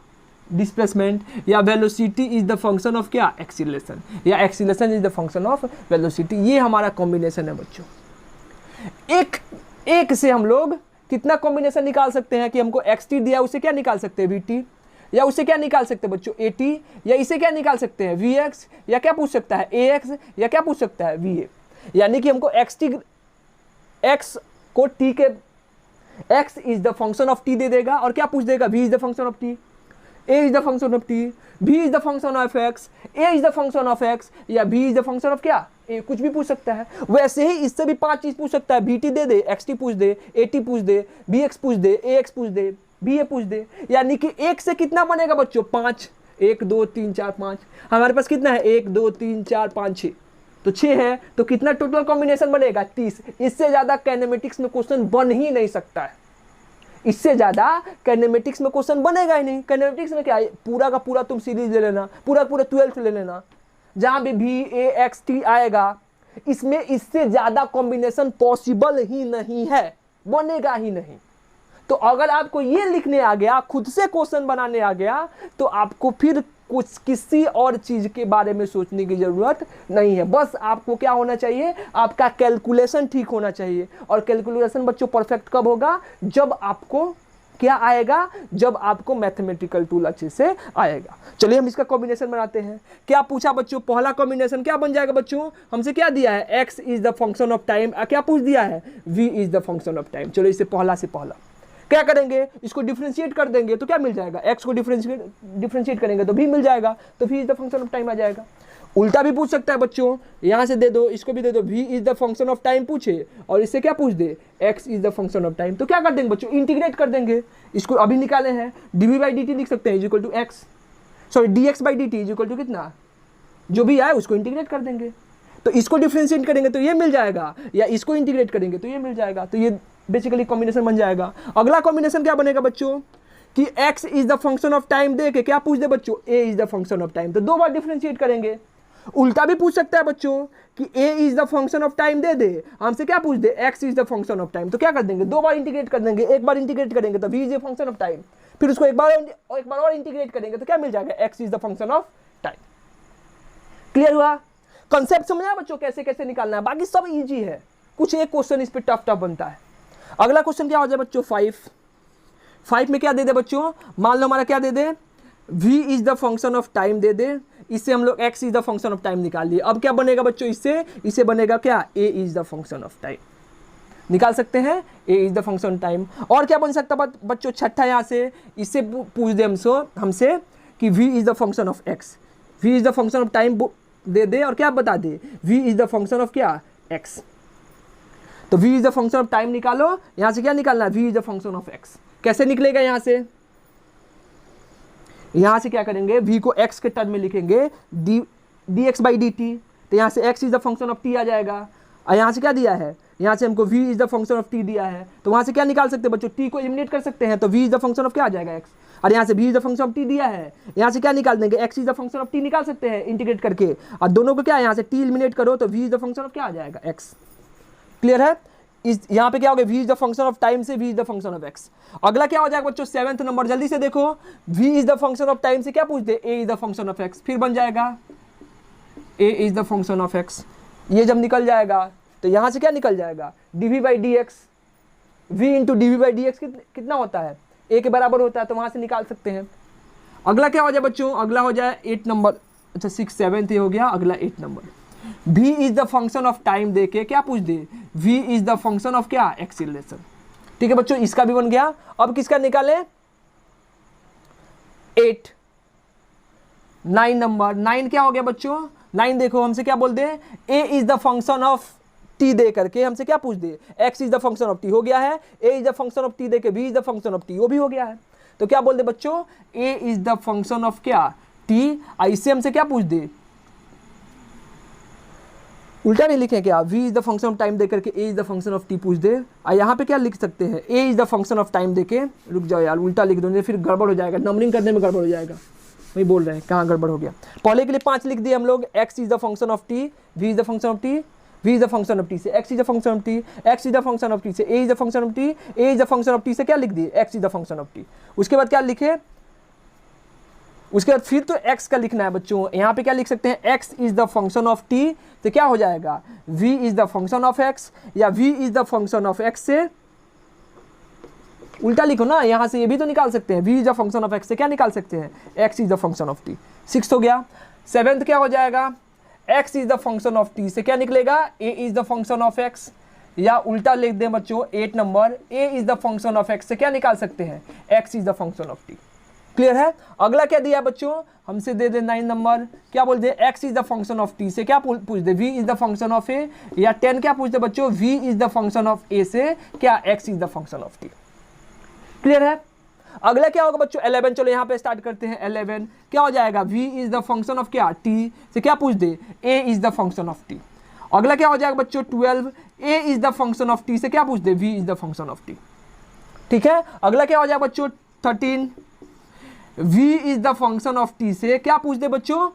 A: डिस्प्लेसमेंट, या velocity is the function of क्या, एक्सीलरेशन, या acceleration is the function of velocity. ये हमारा कॉम्बिनेशन है बच्चों। एक से हम लोग कितना कॉम्बिनेशन निकाल सकते हैं कि हमको xt दिया उसे क्या निकाल सकते हैं, vt, या उसे क्या निकाल सकते हैं बच्चों at, या इसे क्या निकाल सकते हैं vx, या क्या पूछ सकता है ax, या क्या पूछ सकता है va। यानी कि हमको x को t के x is the function of t दे देगा और क्या पूछ देगा, v is the function of t, a is the function of t, v is the function of x, a is the function of x, या v is the function of क्या, a, कुछ भी पूछ सकता है। वैसे ही इससे भी 5 चीज पूछ सकता है, vt दे दे, xt पूछ दे, at पूछ दे, bx पूछ दे, ax पूछ दे, ba पूछ दे। यानी कि एक से कितना बनेगा बच्चों, 5, 1 2 3 4 5, हमारे पास कितना है 1 2 3 4 5 6, तो 6 है, तो कितना टोटल कॉम्बिनेशन बनेगा, 30। इससे ज्यादा काइनेमेटिक्स में क्वेश्चन बन ही नहीं सकता है, इससे ज्यादा काइनेमेटिक्स में क्वेश्चन बनेगा ही नहीं। काइनेमेटिक्स में क्या है, पूरा का पूरा तुम सीरीज ले लेना, पूरा 12th ले लेना, जहां भी VAXT आएगा, इसमें इससे ज्यादा कॉम्बिनेशन पॉसिबल ही नहीं है, बनेगा ही नहीं। तो अगर आपको ये लिखने आ गया, खुद से क्वेश्चन बनाने आ गया, तो आपको फिर कुछ किसी और चीज के बारे में सोचने की जरूरत नहीं है। बस आपको क्या होना चाहिए, आपका कैलकुलेशन ठीक होना चाहिए। और कैलकुलेशन बच्चों परफेक्ट कब होगा, जब आपको क्या आएगा, जब आपको मैथमेटिकल टूल अच्छे से आएगा। चलिए हम इसका कॉम्बिनेशन बनाते हैं। क्या पूछा बच्चों, पहला कॉम्बिनेशन क्या बन जाएगा बच्चों, हमसे क्या दिया है, x is the function of time, क्या पूछ दिया है, v is the function of time. चलो इसे पहला से पहला क्या करेंगे, इसको डिफरेंशिएट कर देंगे तो क्या मिल जाएगा, x को डिफरेंशिएट करेंगे तो v मिल जाएगा, तो v is the function of time आ जाएगा। उल्टा भी पूछ सकता है बच्चों, यहां से दे दो, इसको भी दे दो, v is the function of time पूछे और इससे क्या पूछ दे, x is the function of time, तो क्या कर देंगे बच्चों, इंटीग्रेट कर देंगे। इसको अभी निकाले हैं, dv/dt लिख सकते हैं is equal to x, sorry dx/dt is equal to कितना, जो भी आए उसको इंटीग्रेट कर देंगे। तो इसको डिफरेंशिएट करेंगे तो ये मिल जाएगा, या इसको इंटीग्रेट करेंगे तो ये मिल जाएगा। तो ये बेसिकली कॉम्बिनेशन बन जाएगा। अगला कॉम्बिनेशन क्या बनेगा बच्चों कि x is the function of time दे के क्या पूछ दे बच्चों, a is the function of time, तो 2 बार डिफरेंशिएट करेंगे। उल्टा भी पूछ सकता है बच्चों कि a is the function of time दे दे, हमसे क्या पूछ दे, x is the function of time, तो क्या कर देंगे, 2 बार इंटीग्रेट कर देंगे। एक बार इंटीग्रेट करेंगे तो v is the function of time, फिर उसको एक बार और इंटीग्रेट करेंगे तो क्या मिल जाएगा, x is the function of time. Clear हुआ? कंसेप्ट समझा बच्चों, कैसे कैसे निकालना है, बाकी सब इजी है, कुछ एक क्वेश्चन इस पे टफ बनता है। अगला क्वेश्चन क्या हो जाए बच्चों, 5 में क्या दे दे बच्चों, मान लो हमारा क्या दे दे, v is the function of time दे दे, इससे हम लोग x is the function of time निकाल लिए। अब क्या बनेगा बच्चों, इससे बनेगा क्या, a is the function of time, निकाल सकते हैं, a is the function time. और क्या बन सकता बच्चों, छठा यहाँ से, इससे पूछ दे हमसे कि v is the function of x, v is the function of time दे दे और क्या बता दे, v is the function of क्या, x, तो v is the function of time निकालो। यहां से क्या निकालना है, v is the function of x, कैसे निकलेगा, यहां से क्या करेंगे, v को x के टर्म में लिखेंगे, dx/dt, तो यहां से x is the function of t आ जाएगा। और यहां से क्या दिया है, यहाँ से हमको v is the function of t दिया है, तो वहाँ से क्या निकाल सकते हैं बच्चों, t को एलिमिनेट कर सकते हैं, तो v is the function of क्या आ जाएगा x। और यहाँ से v is the function of t दिया है, यहाँ से क्या निकाल देंगे, x is the function of t निकाल सकते हैं इंटीग्रेट करके, और दोनों को क्या है यहाँ से t एलिमिनेट करो तो v is the function of क्या आ जाएगा, x। क्लियर है। इस यहाँ पे क्या हो गया, v is the function of time से v is the function of x। अगला क्या हो जाएगा बच्चों, 7th नंबर, जल्दी से देखो, v is the function of time से क्या पूछते हैं, a is the function of x, फिर बन जाएगा a is the function of x। ये जब निकल जाएगा तो यहाँ से क्या निकल जाएगा, dv by d x, v into d v by d x कितना होता है, a के बराबर होता है, तो वहाँ से निकाल सकते हैं। अगला क्या हो जाए बच्चों, अगला हो जाए 8 नंबर, अच्छा 6 7 हो गया, अगला 8 number, v is the function of time देके क्या पूछ दे, v is the function of क्या, एक्सीलरेशन। ठीक है बच्चों, इसका भी बन गया। अब किसका निकाले, 8 9 नंबर, 9 क्या हो गया बच्चों, 9 देखो हमसे क्या बोल दे, a is the function of t दे करके हमसे क्या पूछ दे, x is the function of t हो गया है, a is the function of t दे के v is the function of t वो भी हो गया है, तो क्या बोल दे बच्चों, a is the function of क्या, t। इससे हमसे क्या पूछ दे, उल्टा नहीं लिखे क्या, v is the function of time देकर के a is the function of t पूछ दे, और यहाँ पे क्या लिख सकते हैं, a is the function of time देके, रुक जाओ यार उल्टा लिख दो फिर गड़बड़ हो जाएगा, नंबरिंग करने में गड़बड़ हो जाएगा, वही बोल रहे हैं कहाँ गड़बड़ हो गया। पहले के लिए 5 लिख दिए हम लोग, x is the function of t, v is the function of t, v is the function of t से x is the function of t, x is the function of t से a is the function of t, a is the function of t से क्या लिख दिए, x is the function of t। उसके बाद क्या लिखे, उसके बाद फिर तो x का लिखना है बच्चों, यहाँ पे क्या लिख सकते हैं, x is the function of t, तो क्या हो जाएगा, v is the function of x, या v is the function of x से उल्टा लिखो ना, यहाँ से ये भी तो निकाल सकते हैं, v is the function of x से क्या निकाल सकते हैं, x is the function of t। 6 हो गया। 7th क्या हो जाएगा, x is the function of t से क्या निकलेगा, a is the function of x, या उल्टा लिख दें बच्चों 8 number, a is the function of x से क्या निकाल सकते हैं, x is the function of t। Clear है। अगला क्या दिया बच्चों, हमसे दे दे 9 नंबर, क्या बोल दे, x is the function of t से क्या पूछ दे, v is the function of a, या 10 क्या पूछ दे बच्चों, v is the function of a से क्या, x is the function of t। Clear है। अगला क्या होगा बच्चों 11, चलो यहाँ पे स्टार्ट करते हैं। 11 क्या हो जाएगा, v is the function of क्या, t से क्या पूछ दे, a is the function of t। अगला क्या हो जाएगा बच्चों 12, a is the function of t से क्या पूछ दे, v is the function of t। ठीक है। अगला क्या हो जाएगा बच्चों 13, v is the function of t से क्या पूछ दे बच्चों,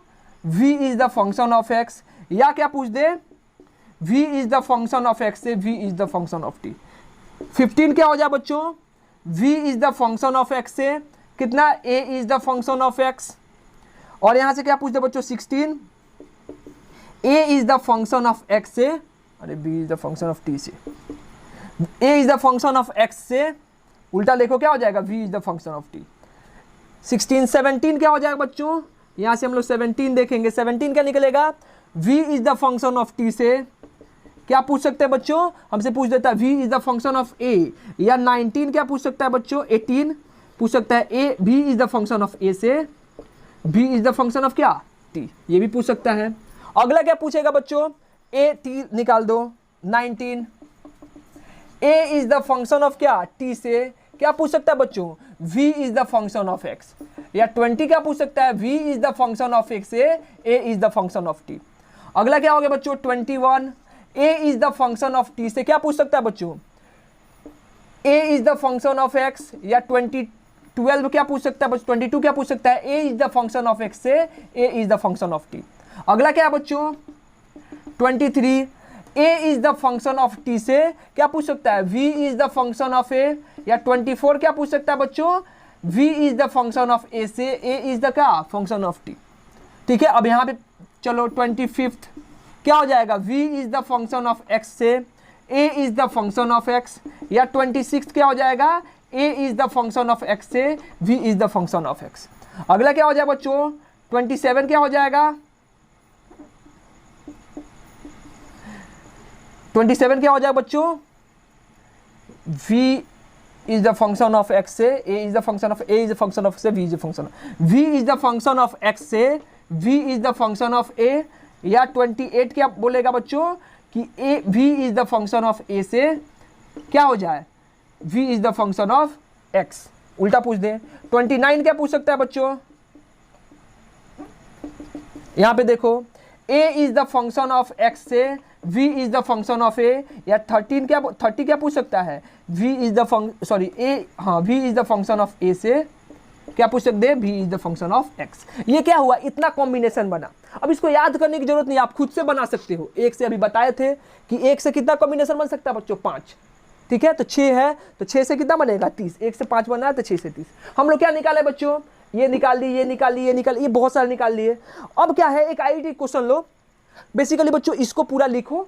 A: v is the function of x, या क्या पूछ दे, v is the function of x से v is the function of t। 15 क्या हो जाए बच्चों, v is the function of x से कितना, a is the function of x, और यहां से क्या पूछते बच्चों 16, a is the function of x से, अरे b is the function of t से, a is the function of x से उल्टा देखो क्या हो जाएगा, v is the function of t। 16 17 क्या हो जाएगा बच्चों, यहां से हम लोग 17 देखेंगे, 17 क्या निकलेगा, v is the function of t से क्या पूछ सकते हैं बच्चों, हमसे पूछ देता है v is the function of a, या 19 क्या पूछ सकता है बच्चों, 18 पूछ सकता है a, v is the function of a से v is the function of क्या, t, ये भी पूछ सकता है। अगला क्या पूछेगा बच्चों, a t निकाल दो, 19 a is the function of क्या, t से क्या पूछ सकता है बच्चों, v is the function of x, या 20 क्या पूछ सकता है, v is the function of x से a is the function of t। अगला क्या हो गया बच्चों 21, a is the function of t से क्या पूछ सकता है बच्चों, a is the function of x, या 12 क्या पूछ सकता है बच्चों, 22 क्या पूछ सकता है, a is the function of x से a is the function of t। अगला क्या है बच्चों 23, a is the function of t से क्या पूछ सकता है, v is the function of a, या 24 क्या पूछ सकता है बच्चों, v is the function of a से a इज द क्या, फंक्शन ऑफ t। ठीक है। अब यहाँ पे चलो 25 क्या हो जाएगा, v is the function of x से a is the function of x, या 26 क्या हो जाएगा, a is the function of x से v is the function of x। अगला क्या हो जाएगा बच्चों 27 क्या हो जाएगा, 27 क्या हो जाएगा बच्चों, v is the function of x से a is the function of a is the function of से v is the function, v is the function of x से v is the function of a, या 28 क्या बोलेगा बच्चों कि a v is the function of a से क्या हो जाए, v is the function of x, उल्टा पूछ दे। 29 क्या पूछ सकता है बच्चों, यहां पे देखो a is the function of x से v is the function of a, या 30 क्या पूछ सकता है, v is the v is the function of a से क्या पूछ सकते हैं, v is the function of x। ये क्या हुआ, इतना कॉम्बिनेशन बना। अब इसको याद करने की जरूरत नहीं, आप खुद से बना सकते हो। एक से अभी बताए थे कि एक से कितना कॉम्बिनेशन बन सकता है बच्चों, 5, ठीक है। तो 6 है, तो 6 से कितना बनेगा, 30। 1 से 5 बना है तो 6 से 30। हम लोग क्या निकाले बच्चों, ये निकाल ली, ये निकाल ली, ये निकाल, ये बहुत सारे निकाल लिए। अब क्या है, एक आईटी क्वेश्चन लो। बेसिकली बच्चों इसको पूरा लिखो,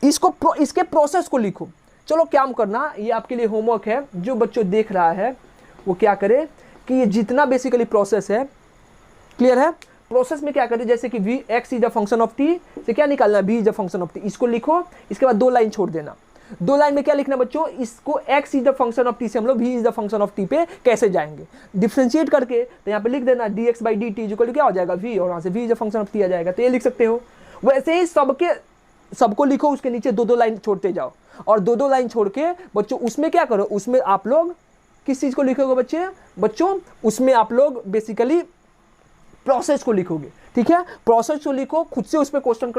A: इसके प्रोसेस को लिखो। चलो क्या करना, ये आपके लिए होमवर्क है। जो बच्चों देख रहा है वो क्या करे कि ये जितना बेसिकली प्रोसेस है, क्लियर है, प्रोसेस में क्या करें, जैसे कि v x is the function of t से क्या निकालना है, v is the function of t, इसको लिखो। इसके बाद 2 लाइन छोड़ देना। 2 लाइन में क्या लिखना बच्चों, इसको x is the function of t से हम लोग v is the function of t पे कैसे जाएंगे, डिफरेंशिएट करके। तो यहाँ पे लिख देना dx बाई dt इक्वल क्या हो जाएगा, v, और वहाँ से v is the function of t आ जाएगा। तो ये लिख सकते हो। वैसे ही सबको लिखो, उसके नीचे 2-2 लाइन छोड़ते जाओ, और 2-2 लाइन छोड़ के बच्चों उसमें क्या करो, उसमें आप लोग किस चीज़ को लिखोगे बच्चों, उसमें आप लोग बेसिकली प्रोसेस को लिखोगे, ठीक है। प्रोसेस को लिखो, खुद से उस पर क्वेश्चन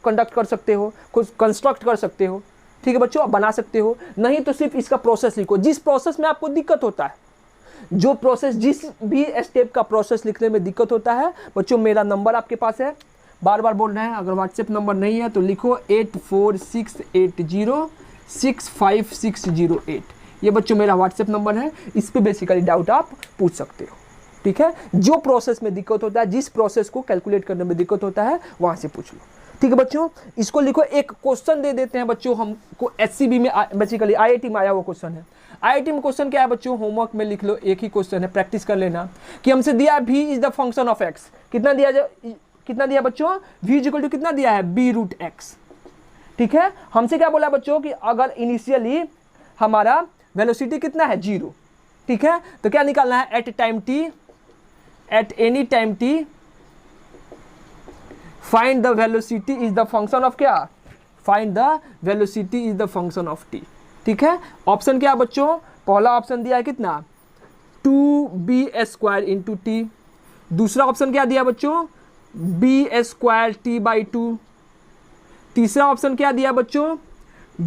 A: कंडक्ट कर सकते हो, खुद कंस्ट्रक्ट कर सकते हो, ठीक है बच्चों, आप बना सकते हो। नहीं तो सिर्फ इसका प्रोसेस लिखो, जिस प्रोसेस में आपको दिक्कत होता है, जो प्रोसेस, जिस भी स्टेप का प्रोसेस लिखने में दिक्कत होता है बच्चों, मेरा नंबर आपके पास है, बार बार बोल रहे हैं। अगर व्हाट्सएप नंबर नहीं है तो लिखो 8468065608। ये बच्चों मेरा व्हाट्सएप नंबर है, इस पे बेसिकली डाउट आप पूछ सकते हो, ठीक है। जो प्रोसेस में दिक्कत होता है, जिस प्रोसेस को कैलकुलेट करने में दिक्कत होता है, वहाँ से पूछ लो, ठीक है बच्चों। इसको लिखो। एक क्वेश्चन दे देते हैं बच्चों हमको, एचसीबी में बेसिकली आईआईटी में आया वो क्वेश्चन है। आईआईटी में क्वेश्चन क्या है बच्चों, होमवर्क में लिख लो, एक ही क्वेश्चन है, प्रैक्टिस कर लेना। कि हमसे दिया v is the function of x, कितना दिया बच्चों, v इक्वल टू कितना दिया है, b√x, ठीक है। हमसे क्या बोला बच्चों कि अगर इनिशियली हमारा वेलोसिटी कितना है, 0, ठीक है। तो क्या निकालना है, at any time t find the velocity is the function of क्या, find the velocity is the function of t, ठीक है। ऑप्शन क्या बच्चों, पहला ऑप्शन दिया है कितना, 2b² इंटू t। दूसरा ऑप्शन क्या दिया बच्चों, b² t/2। तीसरा ऑप्शन क्या दिया बच्चों,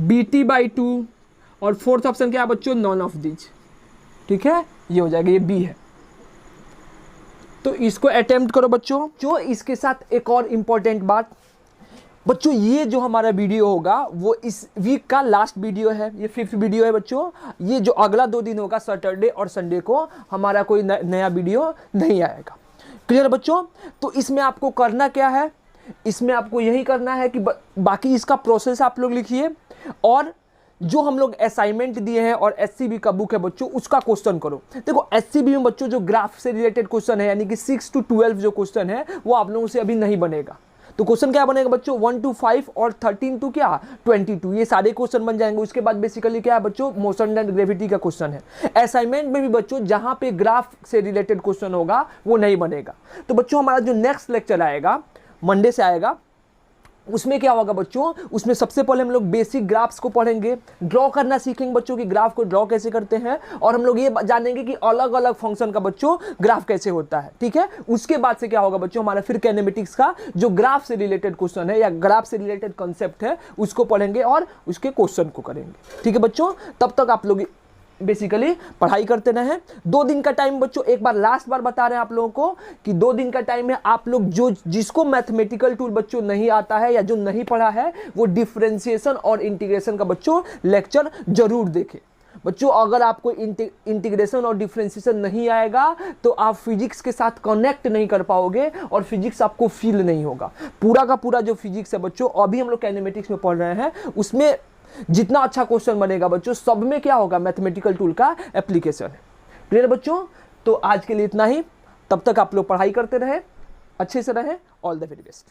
A: bt/2। और फोर्थ ऑप्शन क्या है बच्चों, नॉन ऑफ दीज, ठीक है। ये हो जाएगा, ये बी है। तो इसको अटेम्प्ट करो बच्चों। जो इसके साथ एक और इम्पॉर्टेंट बात बच्चों, ये जो हमारा वीडियो होगा वो इस वीक का लास्ट वीडियो है, ये 5th वीडियो है बच्चों। ये जो अगला 2 दिन होगा, सैटरडे और संडे को हमारा कोई नया वीडियो नहीं आएगा, क्लियर बच्चों। तो इसमें आपको करना क्या है, इसमें आपको यही करना है कि बाकी इसका प्रोसेस आप लोग लिखिए, और जो हम लोग असाइनमेंट दिए हैं और एससीबी का बुक है बच्चों, उसका क्वेश्चन करो। देखो एससीबी में बच्चों जो ग्राफ से रिलेटेड क्वेश्चन है, यानी कि 6 to 12 जो क्वेश्चन है, वो आप लोगों से अभी नहीं बनेगा। तो क्वेश्चन क्या बनेगा बच्चों, 1 to 5 और 13 to 22, ये सारे क्वेश्चन बन जाएंगे। उसके बाद बेसिकली क्या है बच्चों, मोशन एंड ग्रेविटी का क्वेश्चन है। असाइनमेंट में भी बच्चों जहां पे ग्राफ से रिलेटेड क्वेश्चन होगा वो नहीं बनेगा। तो बच्चों हमारा जो नेक्स्ट लेक्चर आएगा, मंडे से आएगा, उसमें क्या होगा बच्चों, उसमें सबसे पहले हम लोग बेसिक ग्राफ्स को पढ़ेंगे, ड्रॉ करना सीखेंगे बच्चों की ग्राफ को ड्रॉ कैसे करते हैं, और हम लोग ये जानेंगे कि अलग अलग फंक्शन का बच्चों ग्राफ कैसे होता है, ठीक है। उसके बाद से क्या होगा बच्चों, हमारा फिर काइनेमेटिक्स का जो ग्राफ से रिलेटेड क्वेश्चन है या ग्राफ से रिलेटेड कॉन्सेप्ट है उसको पढ़ेंगे और उसके क्वेश्चन को करेंगे, ठीक है बच्चों। तब तक आप लोग बेसिकली पढ़ाई करते रहें। 2 दिन का टाइम बच्चों, एक बार लास्ट बार बता रहे हैं आप लोगों को कि 2 दिन का टाइम है। आप लोग जिसको मैथमेटिकल टूल बच्चों नहीं आता है या जो नहीं पढ़ा है, वो डिफरेंशिएशन और इंटीग्रेशन का बच्चों लेक्चर जरूर देखें बच्चों। अगर आपको इंटीग्रेशन और डिफरेंशिएशन नहीं आएगा तो आप फिजिक्स के साथ कनेक्ट नहीं कर पाओगे और फिजिक्स आपको फील नहीं होगा। पूरा का पूरा जो फिजिक्स है बच्चों, अभी हम लोग काइनेमेटिक्स में पढ़ रहे हैं, उसमें जितना अच्छा क्वेश्चन बनेगा बच्चों, सब में क्या होगा, मैथमेटिकल टूल का एप्लीकेशन है, क्लियर बच्चों। तो आज के लिए इतना ही, तब तक आप लोग पढ़ाई करते रहे, अच्छे से रहे। All the very best.